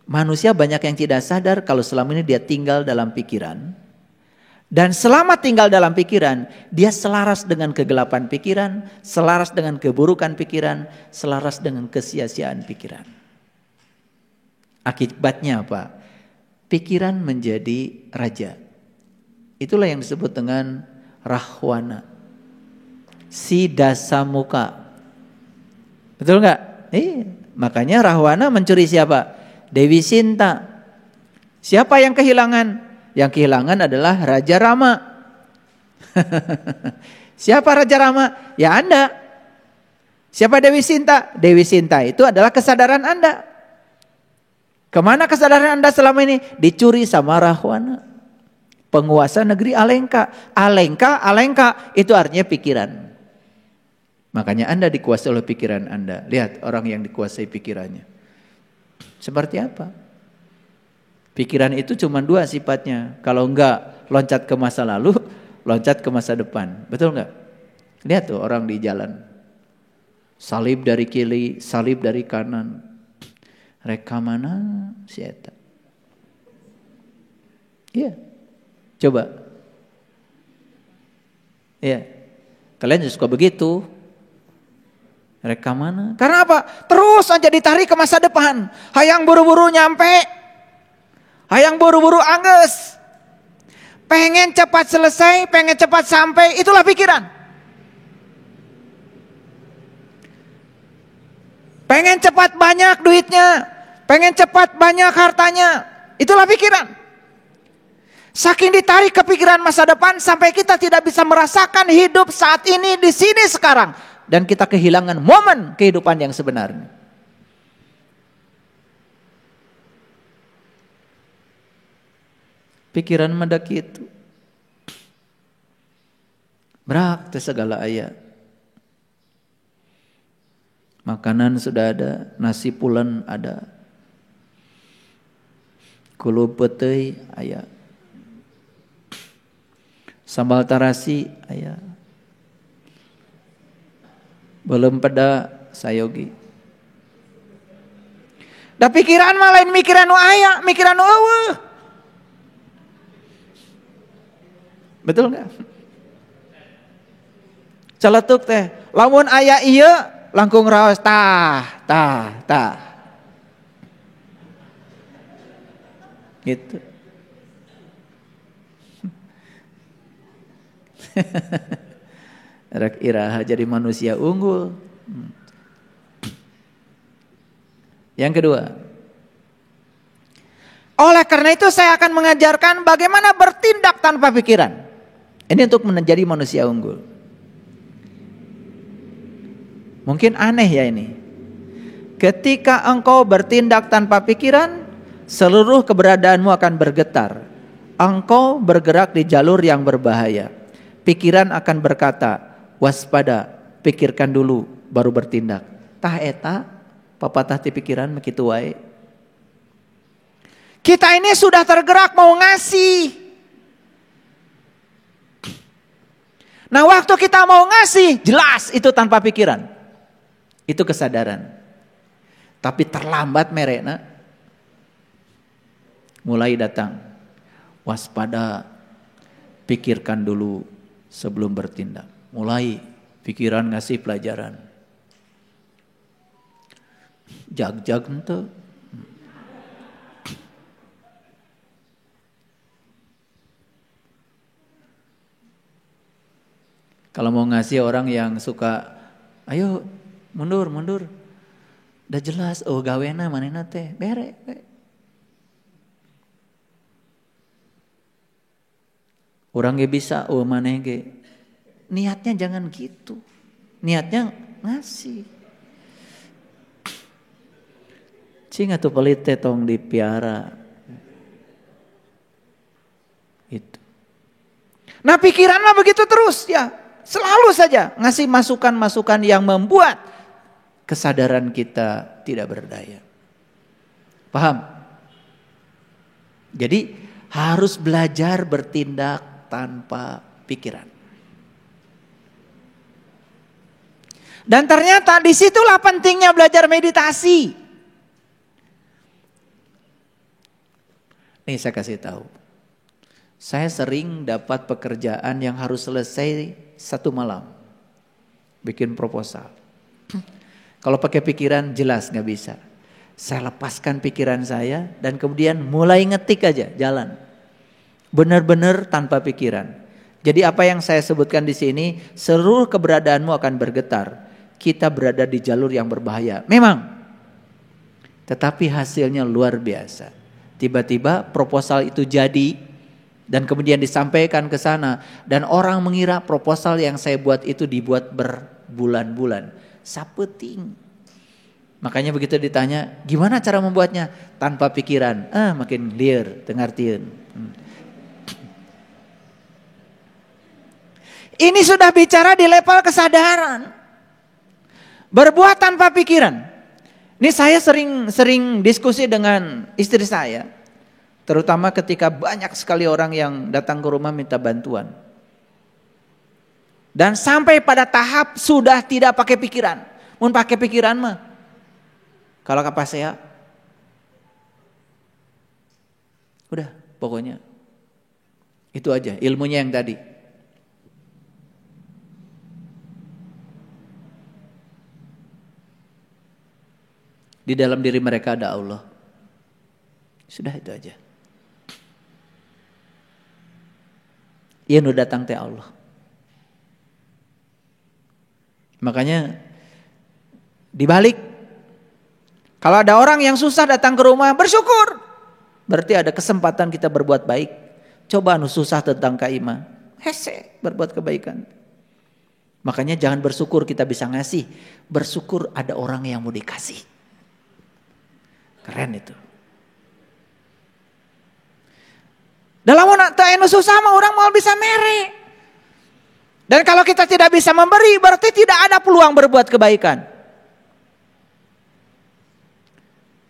Speaker 1: manusia banyak yang tidak sadar kalau selama ini dia tinggal dalam pikiran. Dan selama tinggal dalam pikiran, dia selaras dengan kegelapan pikiran, selaras dengan keburukan pikiran, selaras dengan kesia-siaan pikiran. Akibatnya apa? Pikiran menjadi raja. Itulah yang disebut dengan rahwana. Si dasamuka. Betul enggak? Makanya rahwana mencuri siapa? Dewi Sinta. Siapa yang kehilangan? Yang kehilangan adalah Raja Rama. Siapa Raja Rama? Ya Anda. Siapa Dewi Sinta? Dewi Sinta itu adalah kesadaran Anda. Kemana kesadaran Anda selama ini? Dicuri sama Rahwana, penguasa negeri Alengka. Alengka itu artinya pikiran. Makanya Anda dikuasai oleh pikiran Anda. Lihat orang yang dikuasai pikirannya. Seperti apa? Pikiran itu cuma dua sifatnya. Kalau enggak loncat ke masa lalu, loncat ke masa depan. Betul enggak? Lihat tuh orang di jalan. Salib dari kiri, salib dari kanan. Reka mana si eta? Iya. Coba. Iya. Kalian juga suka begitu. Reka mana? Karena apa? Terus aja ditarik ke masa depan. Hayang buru-buru nyampe. Hayang buru-buru angges. Pengen cepat selesai, pengen cepat sampai, itulah pikiran. Pengen cepat banyak duitnya, pengen cepat banyak hartanya, itulah pikiran. Saking ditarik ke pikiran masa depan sampai kita tidak bisa merasakan hidup saat ini di sini sekarang. Dan kita kehilangan momen kehidupan yang sebenarnya. Pikiran mendak itu. Berak teh segala aya. Makanan sudah ada, nasi pulen ada. Kulu peteuy aya. Sambal tarasi aya. Belum peda sayogi. Da pikiran mah lain mikiran nu aya, mikiran nu eueuh. Betul enggak? Celetuk teh, lamun aya ieu langkung raos tah. Gitu. Rek iraha jadi manusia unggul. Yang kedua, oleh karena itu saya akan mengajarkan bagaimana bertindak tanpa pikiran. Ini untuk menjadi manusia unggul. Mungkin aneh ya ini. Ketika engkau bertindak tanpa pikiran, seluruh keberadaanmu akan bergetar. Engkau bergerak di jalur yang berbahaya. Pikiran akan berkata, waspada, pikirkan dulu baru bertindak. Tah eta papatah ti pikiran begitu wae. Kita ini sudah tergerak mau ngasih. Nah waktu kita mau ngasih, jelas itu tanpa pikiran. Itu kesadaran. Tapi terlambat merekna. Mulai datang. Waspada, pikirkan dulu sebelum bertindak. Mulai pikiran ngasih pelajaran. Jag-jag ente. Kalau mau ngasih orang yang suka, ayo mundur. Udah jelas, oh gawena manehna teh, bere. Orang ge bisa, oh maneh ge. Niatnya jangan gitu. Niatnya ngasih. Cing atuh pelit teh tong dipiara. Itu. Nah pikiran mah begitu terus ya. Selalu saja ngasih masukan-masukan yang membuat kesadaran kita tidak berdaya. Paham? Jadi harus belajar bertindak tanpa pikiran. Dan ternyata disitulah pentingnya belajar meditasi. Nih saya kasih tahu. Saya sering dapat pekerjaan yang harus selesai 1 malam. Bikin proposal. Kalau pakai pikiran jelas gak bisa. Saya lepaskan pikiran saya dan kemudian mulai ngetik aja jalan. Benar-benar tanpa pikiran. Jadi apa yang saya sebutkan di sini, seluruh keberadaanmu akan bergetar. Kita berada di jalur yang berbahaya. Memang. Tetapi hasilnya luar biasa. Tiba-tiba proposal itu jadi dan kemudian disampaikan ke sana dan orang mengira proposal yang saya buat itu dibuat berbulan-bulan. sapeting. Makanya begitu ditanya, gimana cara membuatnya? Tanpa pikiran. Makin liar, tengartieun. Ini sudah bicara di level kesadaran. Berbuat tanpa pikiran. Ini saya sering diskusi dengan istri saya. Terutama ketika banyak sekali orang yang datang ke rumah minta bantuan. Dan sampai pada tahap sudah tidak pakai pikiran. Mun pakai pikiran mah. Kalau kata saya, udah pokoknya. Itu aja ilmunya yang tadi. Di dalam diri mereka ada Allah. Sudah itu aja. Ia nu datang teh Allah. Makanya dibalik, kalau ada orang yang susah datang ke rumah, bersyukur. Berarti ada kesempatan kita berbuat baik. Coba anu susah tentang ka imah, hese berbuat kebaikan. Makanya jangan bersyukur kita bisa ngasih, bersyukur ada orang yang mau dikasih. Keren itu. Dalam anu susah mah orang mau bisa mere. Dan kalau kita tidak bisa memberi, berarti tidak ada peluang berbuat kebaikan.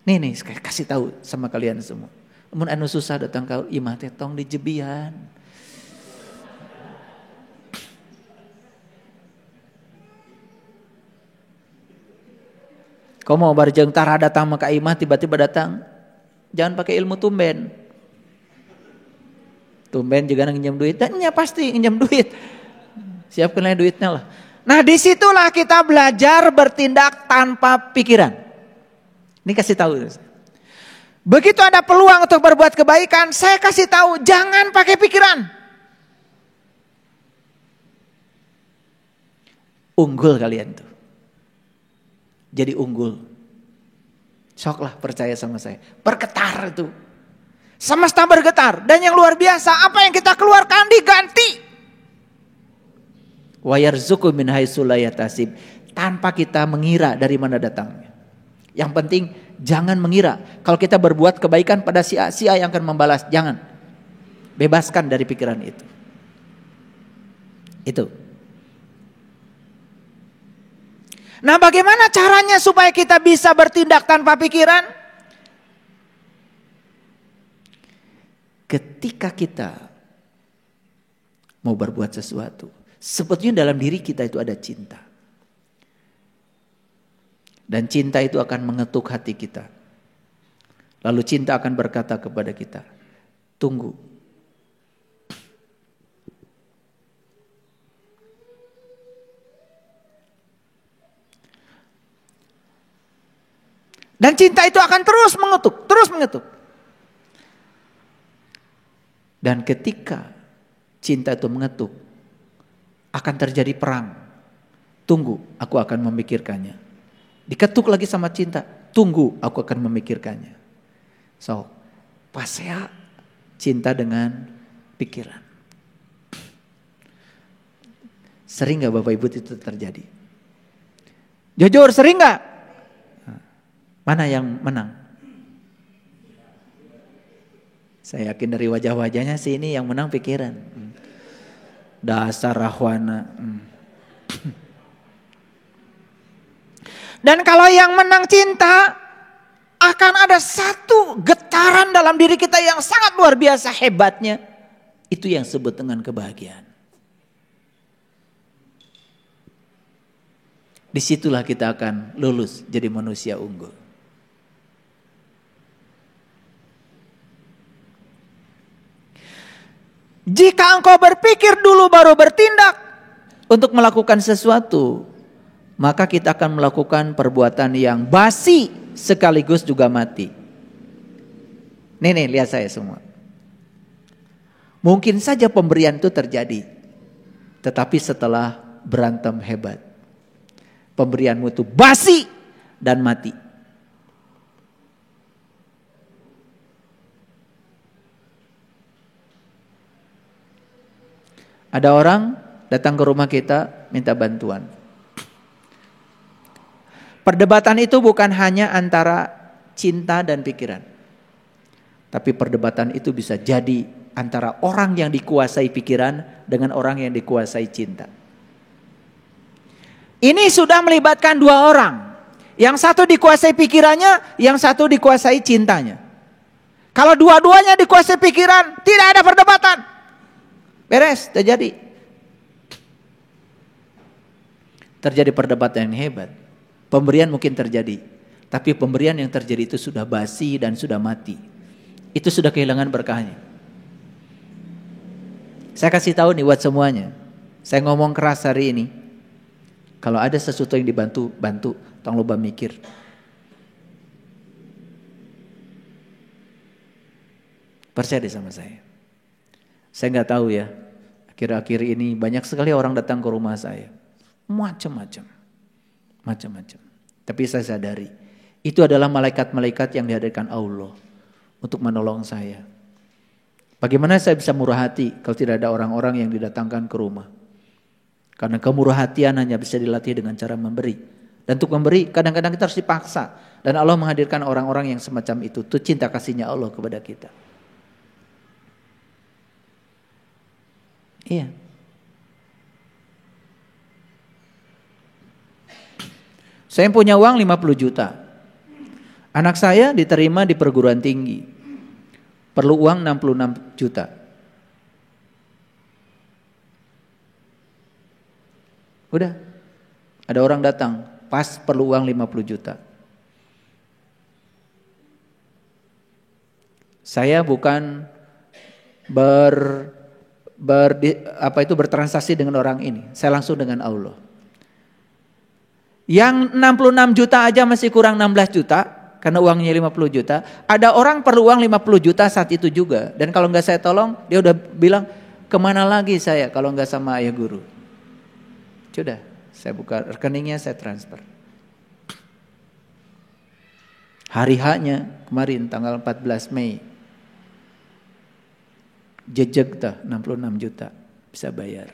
Speaker 1: Nih, kasih tahu sama kalian semua. Mun anu susah datang ka imah teh tong dijebian. Kau mau barjeng tara datang ke imah tiba-tiba datang. Jangan pakai ilmu tumben. Tumben juga nginjem duit. Dan ya pasti nginjem duit. Siapkan duitnya lah. Nah disitulah kita belajar bertindak tanpa pikiran. Ini kasih tahu. Begitu ada peluang untuk berbuat kebaikan, saya kasih tahu jangan pakai pikiran. Unggul kalian tuh. Jadi unggul. Soklah percaya sama saya. Bergetar itu. Semesta bergetar. Dan yang luar biasa, apa yang kita keluarkan diganti. Wa yarzuqu min haitsu la yahtasib. Tanpa kita mengira dari mana datangnya. Yang penting jangan mengira. Kalau kita berbuat kebaikan pada si A yang akan membalas. Jangan. Bebaskan dari pikiran itu. Itu. Nah bagaimana caranya supaya kita bisa bertindak tanpa pikiran? Ketika kita mau berbuat sesuatu, sebetulnya dalam diri kita itu ada cinta. Dan cinta itu akan mengetuk hati kita. Lalu cinta akan berkata kepada kita, tunggu. Dan cinta itu akan terus mengetuk. Dan ketika cinta itu mengetuk, akan terjadi perang. Tunggu, aku akan memikirkannya. Diketuk lagi sama cinta, tunggu, aku akan memikirkannya. So, pasea cinta dengan pikiran. Sering gak Bapak Ibu itu terjadi? Jujur, sering gak? Mana yang menang? Saya yakin dari wajah-wajahnya sih ini yang menang pikiran. Dasar rahwana. Dan kalau yang menang cinta, akan ada satu getaran dalam diri kita yang sangat luar biasa hebatnya. Itu yang disebut dengan kebahagiaan. Disitulah kita akan lulus jadi manusia unggul. Jika engkau berpikir dulu baru bertindak untuk melakukan sesuatu, maka kita akan melakukan perbuatan yang basi sekaligus juga mati. Nih lihat saya semua. Mungkin saja pemberian itu terjadi, tetapi setelah berantem hebat, pemberianmu itu basi dan mati. Ada orang datang ke rumah kita minta bantuan. Perdebatan itu bukan hanya antara cinta dan pikiran. Tapi perdebatan itu bisa jadi antara orang yang dikuasai pikiran dengan orang yang dikuasai cinta. Ini sudah melibatkan dua orang. Yang satu dikuasai pikirannya, yang satu dikuasai cintanya. Kalau dua-duanya dikuasai pikiran, tidak ada perdebatan. Beres, terjadi. Terjadi perdebatan yang hebat. Pemberian mungkin terjadi. Tapi pemberian yang terjadi itu sudah basi dan sudah mati. Itu sudah kehilangan berkahnya. Saya kasih tahu nih buat semuanya. Saya ngomong keras hari ini. Kalau ada sesuatu yang dibantu, bantu. Tolong lupa mikir. Percaya deh sama saya. Saya nggak tahu ya. Akhir-akhir ini banyak sekali orang datang ke rumah saya. Macam-macam. Tapi saya sadari. Itu adalah malaikat-malaikat yang dihadirkan Allah untuk menolong saya. Bagaimana saya bisa murah hati kalau tidak ada orang-orang yang didatangkan ke rumah? Karena kemurah hatian hanya bisa dilatih dengan cara memberi. Dan untuk memberi kadang-kadang kita harus dipaksa. Dan Allah menghadirkan orang-orang yang semacam itu. Itu cinta kasihnya Allah kepada kita. Iya. Saya punya uang 50 juta. Anak saya diterima di perguruan tinggi. Perlu uang 66 juta. Udah. Ada orang datang, pas perlu uang 50 juta. Saya bukan bertransaksi dengan orang ini. Saya langsung dengan Allah. Yang 66 juta aja masih kurang 16 juta. Karena uangnya 50 juta. Ada orang perlu uang 50 juta saat itu juga. Dan kalau enggak saya tolong, dia udah bilang, kemana lagi saya kalau enggak sama ayah guru. Sudah, saya buka rekeningnya, saya transfer. Hari H-nya kemarin tanggal 14 Mei. Jejak dah 66 juta bisa bayar.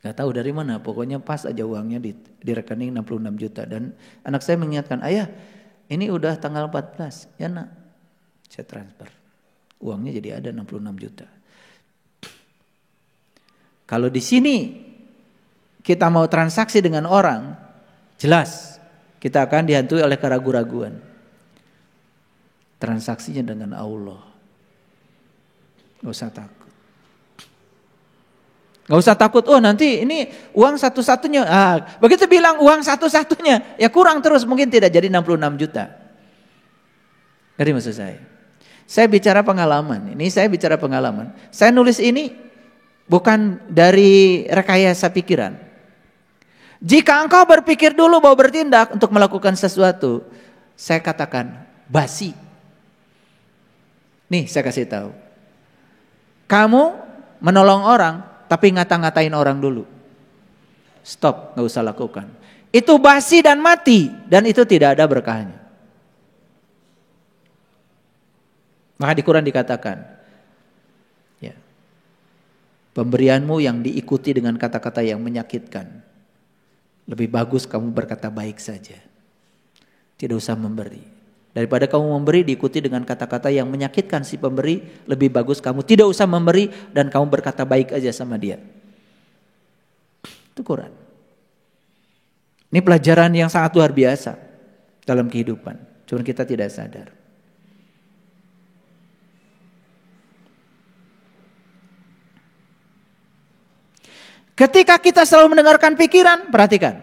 Speaker 1: Gak tahu dari mana, pokoknya pas aja uangnya di rekening 66 juta. Dan anak saya mengingatkan, ayah ini udah tanggal 14, ya nak. Saya transfer, uangnya jadi ada 66 juta. Kalau di sini kita mau transaksi dengan orang, jelas kita akan dihantui oleh keraguan-raguan. Transaksinya dengan Allah. Gak usah takut. Gak usah takut, oh nanti ini uang satu-satunya. Begitu bilang uang satu-satunya, ya kurang terus, mungkin tidak jadi 66 juta. Jadi maksud saya. Saya bicara pengalaman, Saya nulis ini bukan dari rekayasa pikiran. Jika engkau berpikir dulu bahwa bertindak untuk melakukan sesuatu, saya katakan basi. Nih saya kasih tahu. Kamu menolong orang, tapi ngata-ngatain orang dulu. Stop, gak usah lakukan. Itu basi dan mati, dan itu tidak ada berkahnya. Maka di Quran dikatakan, ya, pemberianmu yang diikuti dengan kata-kata yang menyakitkan, lebih bagus kamu berkata baik saja. Tidak usah memberi. Daripada kamu memberi diikuti dengan kata-kata yang menyakitkan si pemberi, lebih bagus kamu tidak usah memberi dan kamu berkata baik aja sama dia. Itu Quran. Ini pelajaran yang sangat luar biasa dalam kehidupan. Cuma kita tidak sadar. Ketika kita selalu mendengarkan pikiran, perhatikan.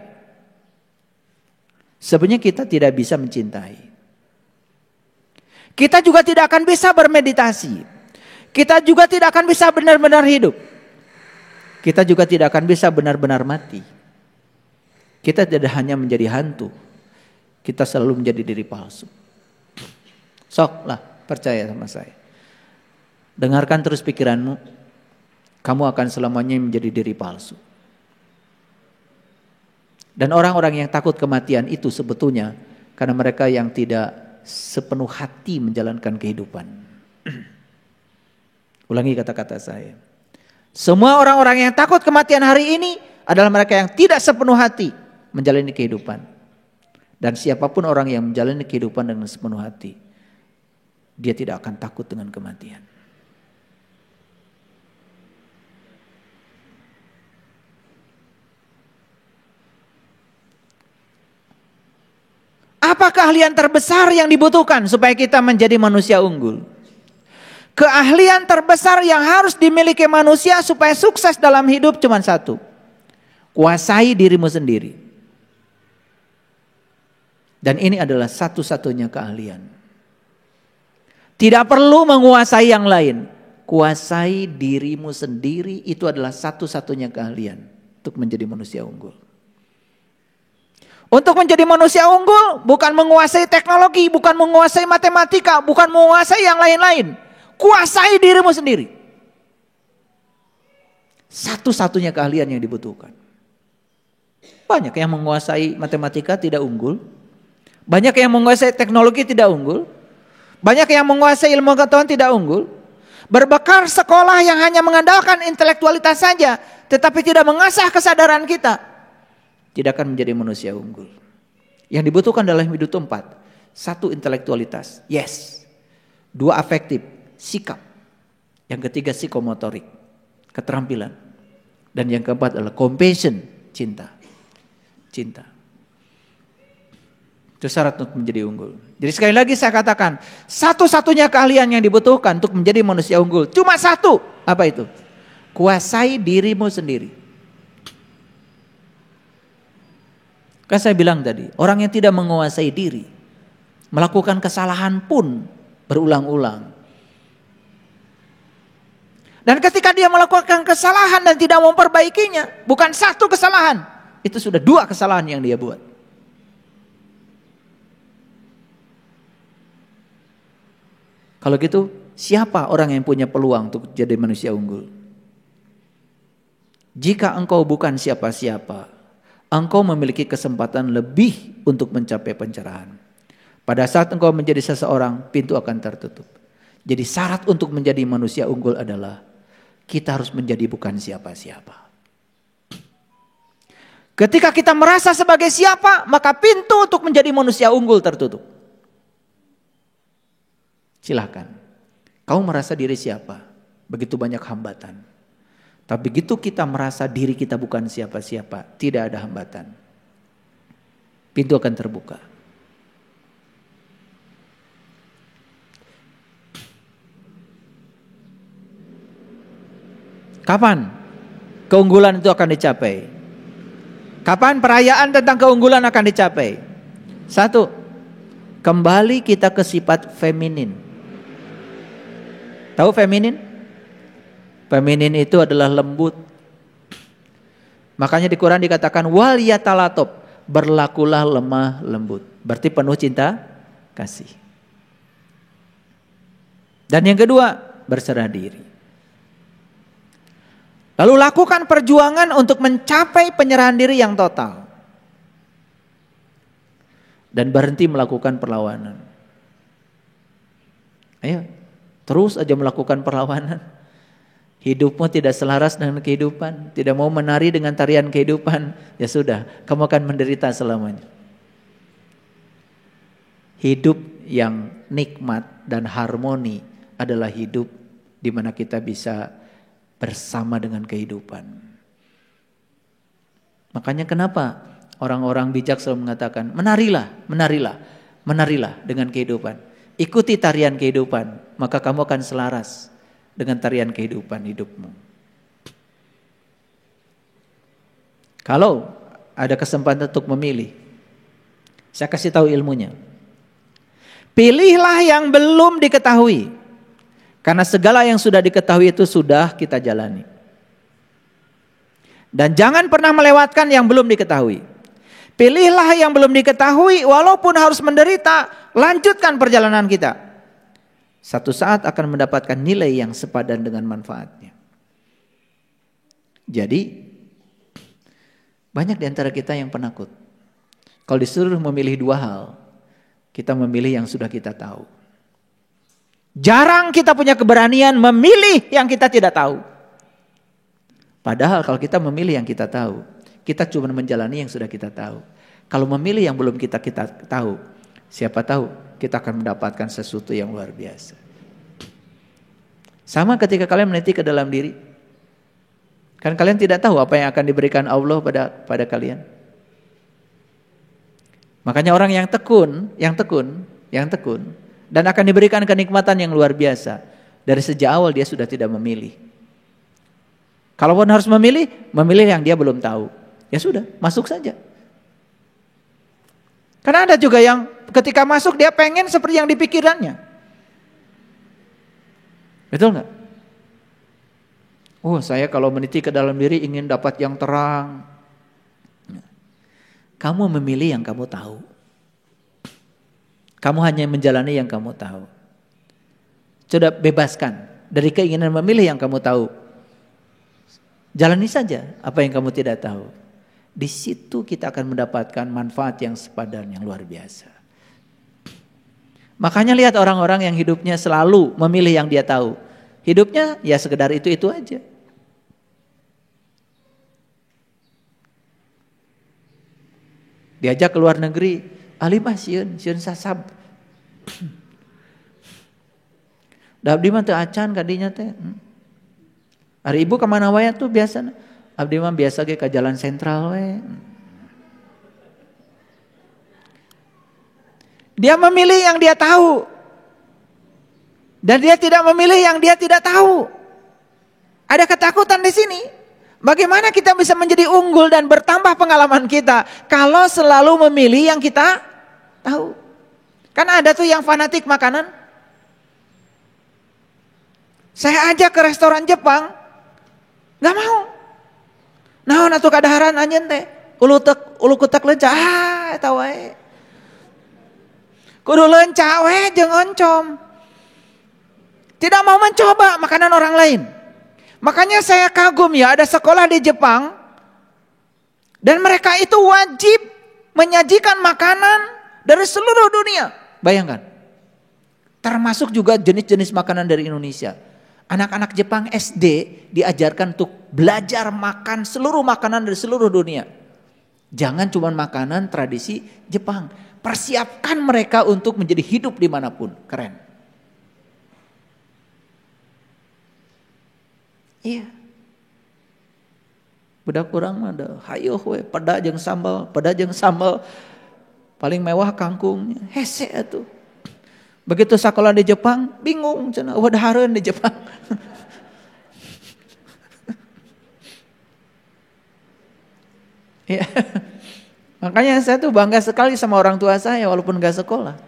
Speaker 1: Sebenarnya kita tidak bisa mencintai. Kita juga tidak akan bisa bermeditasi. Kita juga tidak akan bisa benar-benar hidup. Kita juga tidak akan bisa benar-benar mati. Kita tidak hanya menjadi hantu. Kita selalu menjadi diri palsu. Sok lah, percaya sama saya. Dengarkan terus pikiranmu. Kamu akan selamanya menjadi diri palsu. Dan orang-orang yang takut kematian itu sebetulnya karena mereka yang tidak sepenuh hati menjalankan kehidupan. Ulangi kata-kata saya. Semua orang-orang yang takut kematian hari ini adalah mereka yang tidak sepenuh hati menjalani kehidupan. Dan siapapun orang yang menjalani kehidupan dengan sepenuh hati, dia tidak akan takut dengan kematian. Apa keahlian terbesar yang dibutuhkan supaya kita menjadi manusia unggul? Keahlian terbesar yang harus dimiliki manusia supaya sukses dalam hidup cuma satu. Kuasai dirimu sendiri. Dan ini adalah satu-satunya keahlian. Tidak perlu menguasai yang lain. Kuasai dirimu sendiri, itu adalah satu-satunya keahlian untuk menjadi manusia unggul. Untuk menjadi manusia unggul bukan menguasai teknologi, bukan menguasai matematika, bukan menguasai yang lain-lain. Kuasai dirimu sendiri. Satu-satunya keahlian yang dibutuhkan. Banyak yang menguasai matematika tidak unggul. Banyak yang menguasai teknologi tidak unggul. Banyak yang menguasai ilmu pengetahuan tidak unggul. Berbekal sekolah yang hanya mengandalkan intelektualitas saja, tetapi tidak mengasah kesadaran kita, tidak akan menjadi manusia unggul. Yang dibutuhkan dalam hidup itu 4. 1, intelektualitas. Yes. 2, afektif. Sikap. Yang ketiga, psikomotorik. Keterampilan. Dan yang keempat adalah compassion. Cinta. Cinta. Itu syarat untuk menjadi unggul. Jadi sekali lagi saya katakan, satu-satunya keahlian yang dibutuhkan untuk menjadi manusia unggul cuma satu. Apa itu? Kuasai dirimu sendiri. Kan saya bilang tadi, orang yang tidak menguasai diri, melakukan kesalahan pun berulang-ulang. Dan ketika dia melakukan kesalahan dan tidak memperbaikinya, bukan satu kesalahan, itu sudah 2 kesalahan yang dia buat. Kalau gitu, siapa orang yang punya peluang untuk jadi manusia unggul? Jika engkau bukan siapa-siapa, engkau memiliki kesempatan lebih untuk mencapai pencerahan. Pada saat engkau menjadi seseorang, pintu akan tertutup. Jadi syarat untuk menjadi manusia unggul adalah kita harus menjadi bukan siapa-siapa. Ketika kita merasa sebagai siapa, maka pintu untuk menjadi manusia unggul tertutup. Silahkan. Kau merasa diri siapa? Begitu banyak hambatan. Tapi begitu kita merasa diri kita bukan siapa-siapa, tidak ada hambatan. Pintu akan terbuka. Kapan keunggulan itu akan dicapai? Kapan perayaan tentang keunggulan akan dicapai? 1, kembali kita ke sifat feminin. Tahu feminin? Feminin itu adalah lembut. Makanya di Quran dikatakan wal yatalatop, berlakulah lemah lembut. Berarti penuh cinta kasih. Dan yang kedua, berserah diri. Lalu lakukan perjuangan untuk mencapai penyerahan diri yang total. Dan berhenti melakukan perlawanan. Ayo, terus aja melakukan perlawanan. Hidupmu tidak selaras dengan kehidupan, tidak mau menari dengan tarian kehidupan, ya sudah, kamu akan menderita selamanya. Hidup yang nikmat dan harmoni adalah hidup di mana kita bisa bersama dengan kehidupan. Makanya kenapa orang-orang bijak selalu mengatakan, menarilah, menarilah, menarilah dengan kehidupan. Ikuti tarian kehidupan, maka kamu akan selaras dengan tarian kehidupan hidupmu. Kalau ada kesempatan untuk memilih, saya kasih tahu ilmunya. Pilihlah yang belum diketahui. Karena segala yang sudah diketahui itu sudah kita jalani. Dan jangan pernah melewatkan yang belum diketahui. Pilihlah yang belum diketahui walaupun harus menderita, lanjutkan perjalanan kita. Satu saat akan mendapatkan nilai yang sepadan dengan manfaatnya. Jadi banyak di antara kita yang penakut. Kalau disuruh memilih 2 hal, kita memilih yang sudah kita tahu. Jarang kita punya keberanian memilih yang kita tidak tahu. Padahal kalau kita memilih yang kita tahu, Kita cuma menjalani yang sudah kita tahu. Kalau memilih yang belum kita tahu, siapa tahu kita akan mendapatkan sesuatu yang luar biasa. Sama ketika kalian meniti ke dalam diri. Kan kalian tidak tahu apa yang akan diberikan Allah pada kalian. Makanya orang yang tekun dan akan diberikan kenikmatan yang luar biasa. Dari sejak awal dia sudah tidak memilih. Kalaupun harus memilih yang dia belum tahu. Ya sudah, masuk saja. Karena ada juga yang ketika masuk dia pengen seperti yang dipikirannya. Betul nggak? Oh, saya kalau meniti ke dalam diri ingin dapat yang terang. Kamu memilih yang kamu tahu. Kamu hanya menjalani yang kamu tahu. Coba bebaskan dari keinginan memilih yang kamu tahu. Jalani saja apa yang kamu tidak tahu. Di situ kita akan mendapatkan manfaat yang sepadan, yang luar biasa. Makanya lihat orang-orang yang hidupnya selalu memilih yang dia tahu. Hidupnya ya sekedar itu aja. Diajak ke luar negeri, alimah sieun sasab. Da abdi mah teu acan kadinya teh. Hari ibu kemana wae tuh biasa? Abdi mah biasa ge ka jalan sentral we. Dia memilih yang dia tahu. Dan dia tidak memilih yang dia tidak tahu. Ada ketakutan di sini. Bagaimana kita bisa menjadi unggul dan bertambah pengalaman kita kalau selalu memilih yang kita tahu? Kan ada tuh yang fanatik makanan. Saya ajak ke restoran Jepang, nggak mau. Naon atuh kadaharan anjeun teh? Ulu kutek leunca, eta wae. Kudu leunca we jeung oncom. Tidak mau mencoba makanan orang lain. Makanya saya kagum ya, ada sekolah di Jepang dan mereka itu wajib menyajikan makanan dari seluruh dunia. Bayangkan. Termasuk juga jenis-jenis makanan dari Indonesia. Anak-anak Jepang SD diajarkan untuk belajar makan seluruh makanan dari seluruh dunia. Jangan cuma makanan tradisi Jepang. Persiapkan mereka untuk menjadi hidup dimanapun. Keren. Iya. Budak kurang mah ada hayeuh we peda jeung sambal. Paling mewah kangkungnya. Hese atuh. Begitu sekolah di Jepang bingung cenah wadahareun di Jepang. Ya. Makanya saya tuh bangga sekali sama orang tua saya walaupun gak sekolah.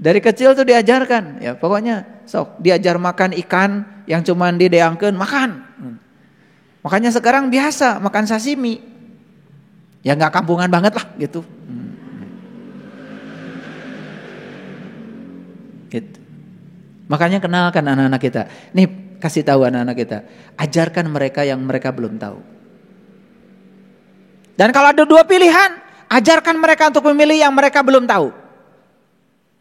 Speaker 1: Dari kecil tuh diajarkan, ya pokoknya sok diajar makan ikan yang cuman dideangkeun makan. Makanya sekarang biasa makan sashimi. Ya nggak kampungan banget lah gitu. Gitu. Makanya kenalkan anak-anak kita. Nih kasih tahu anak-anak kita, ajarkan mereka yang mereka belum tahu. Dan kalau ada dua pilihan, ajarkan mereka untuk memilih yang mereka belum tahu.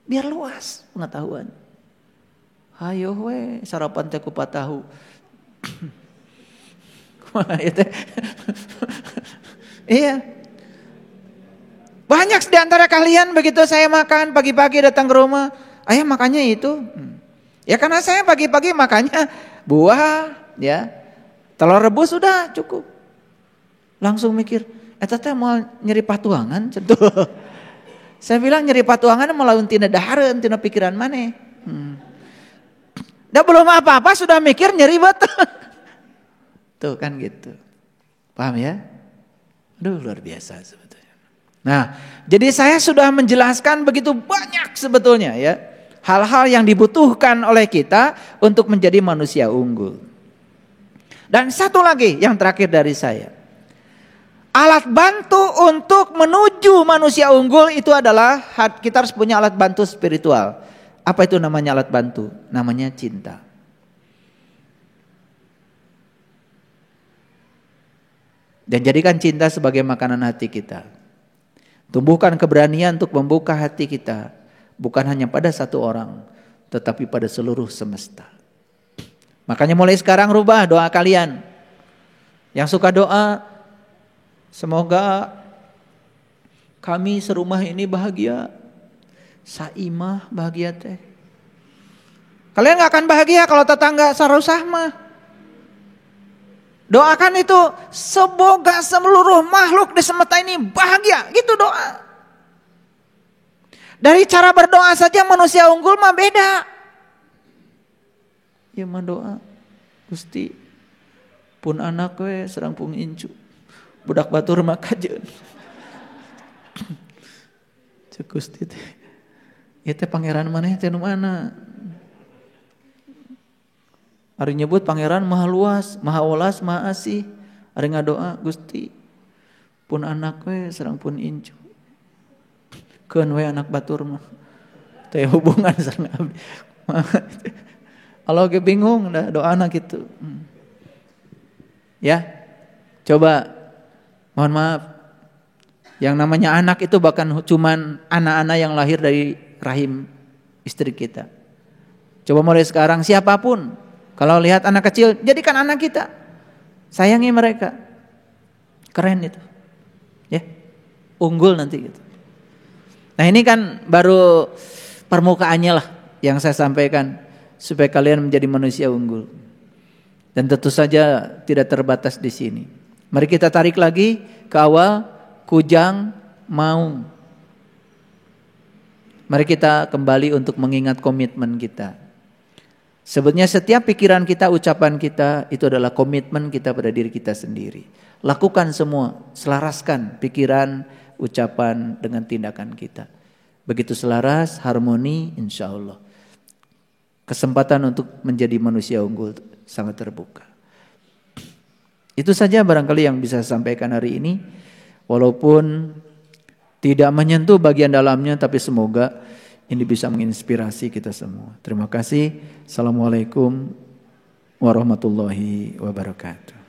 Speaker 1: Biar luas pengetahuan. Hayo we sarapan teh kupat tahu. Iya. Banyak di antara kalian begitu saya makan pagi-pagi datang ke rumah, ayah makannya itu. Ya karena saya pagi-pagi makannya buah, ya. Telur rebus sudah cukup. Langsung mikir, eta teh mau nyeri patuangan cenah. Saya bilang nyeri patuangan melawan tina dahareun tina pikiran maneh. Dah belum apa-apa sudah mikir nyeri betul. Tuh kan gitu. Paham ya? Aduh luar biasa sebetulnya. Nah, jadi saya sudah menjelaskan begitu banyak sebetulnya ya. Hal-hal yang dibutuhkan oleh kita untuk menjadi manusia unggul. Dan satu lagi yang terakhir dari saya. Alat bantu untuk menuju manusia unggul itu adalah kita harus punya alat bantu spiritual. Apa itu namanya alat bantu? Namanya cinta. Dan jadikan cinta sebagai makanan hati kita. Tumbuhkan keberanian untuk membuka hati kita. Bukan hanya pada satu orang, tetapi pada seluruh semesta. Makanya mulai sekarang rubah doa kalian. Yang suka doa, Semoga kami serumah ini bahagia. Saimah bahagia teh. Kalian gak akan bahagia kalau tetangga sarusah mah. Doakan itu semoga seluruh makhluk di semesta ini bahagia. Gitu doa. Dari cara berdoa saja manusia unggul mah beda. Ya mah doa. Gusti pun anak we serang pung incu. Budak batur mah kajeun. Cek Gusti teh. Ieu teh pangeran maneh teh nu mana? Ari nyebut pangeran maha luas, maha welas, maha asih. Ari ngadoa Gusti pun anak we sareng pun incu. Keun we anak batur mah. Teh hubungan sareng abdi. Allah ge bingung dah doana kitu. Ya. Coba mohon maaf. Yang namanya anak itu bahkan cuman anak-anak yang lahir dari rahim istri kita. Coba mulai sekarang siapapun kalau lihat anak kecil, jadikan anak kita. Sayangi mereka. Keren itu. Ya. Unggul nanti gitu. Nah, ini kan baru permukaannya lah yang saya sampaikan supaya kalian menjadi manusia unggul. Dan tentu saja tidak terbatas di sini. Mari kita tarik lagi ke awal, kujang mau. Mari kita kembali untuk mengingat komitmen kita. Sebetulnya setiap pikiran kita, ucapan kita itu adalah komitmen kita pada diri kita sendiri. Lakukan semua, selaraskan pikiran, ucapan dengan tindakan kita. Begitu selaras, harmoni, insya Allah. Kesempatan untuk menjadi manusia unggul sangat terbuka. Itu saja barangkali yang bisa saya sampaikan hari ini. Walaupun tidak menyentuh bagian dalamnya, tapi semoga ini bisa menginspirasi kita semua. Terima kasih. Assalamualaikum warahmatullahi wabarakatuh.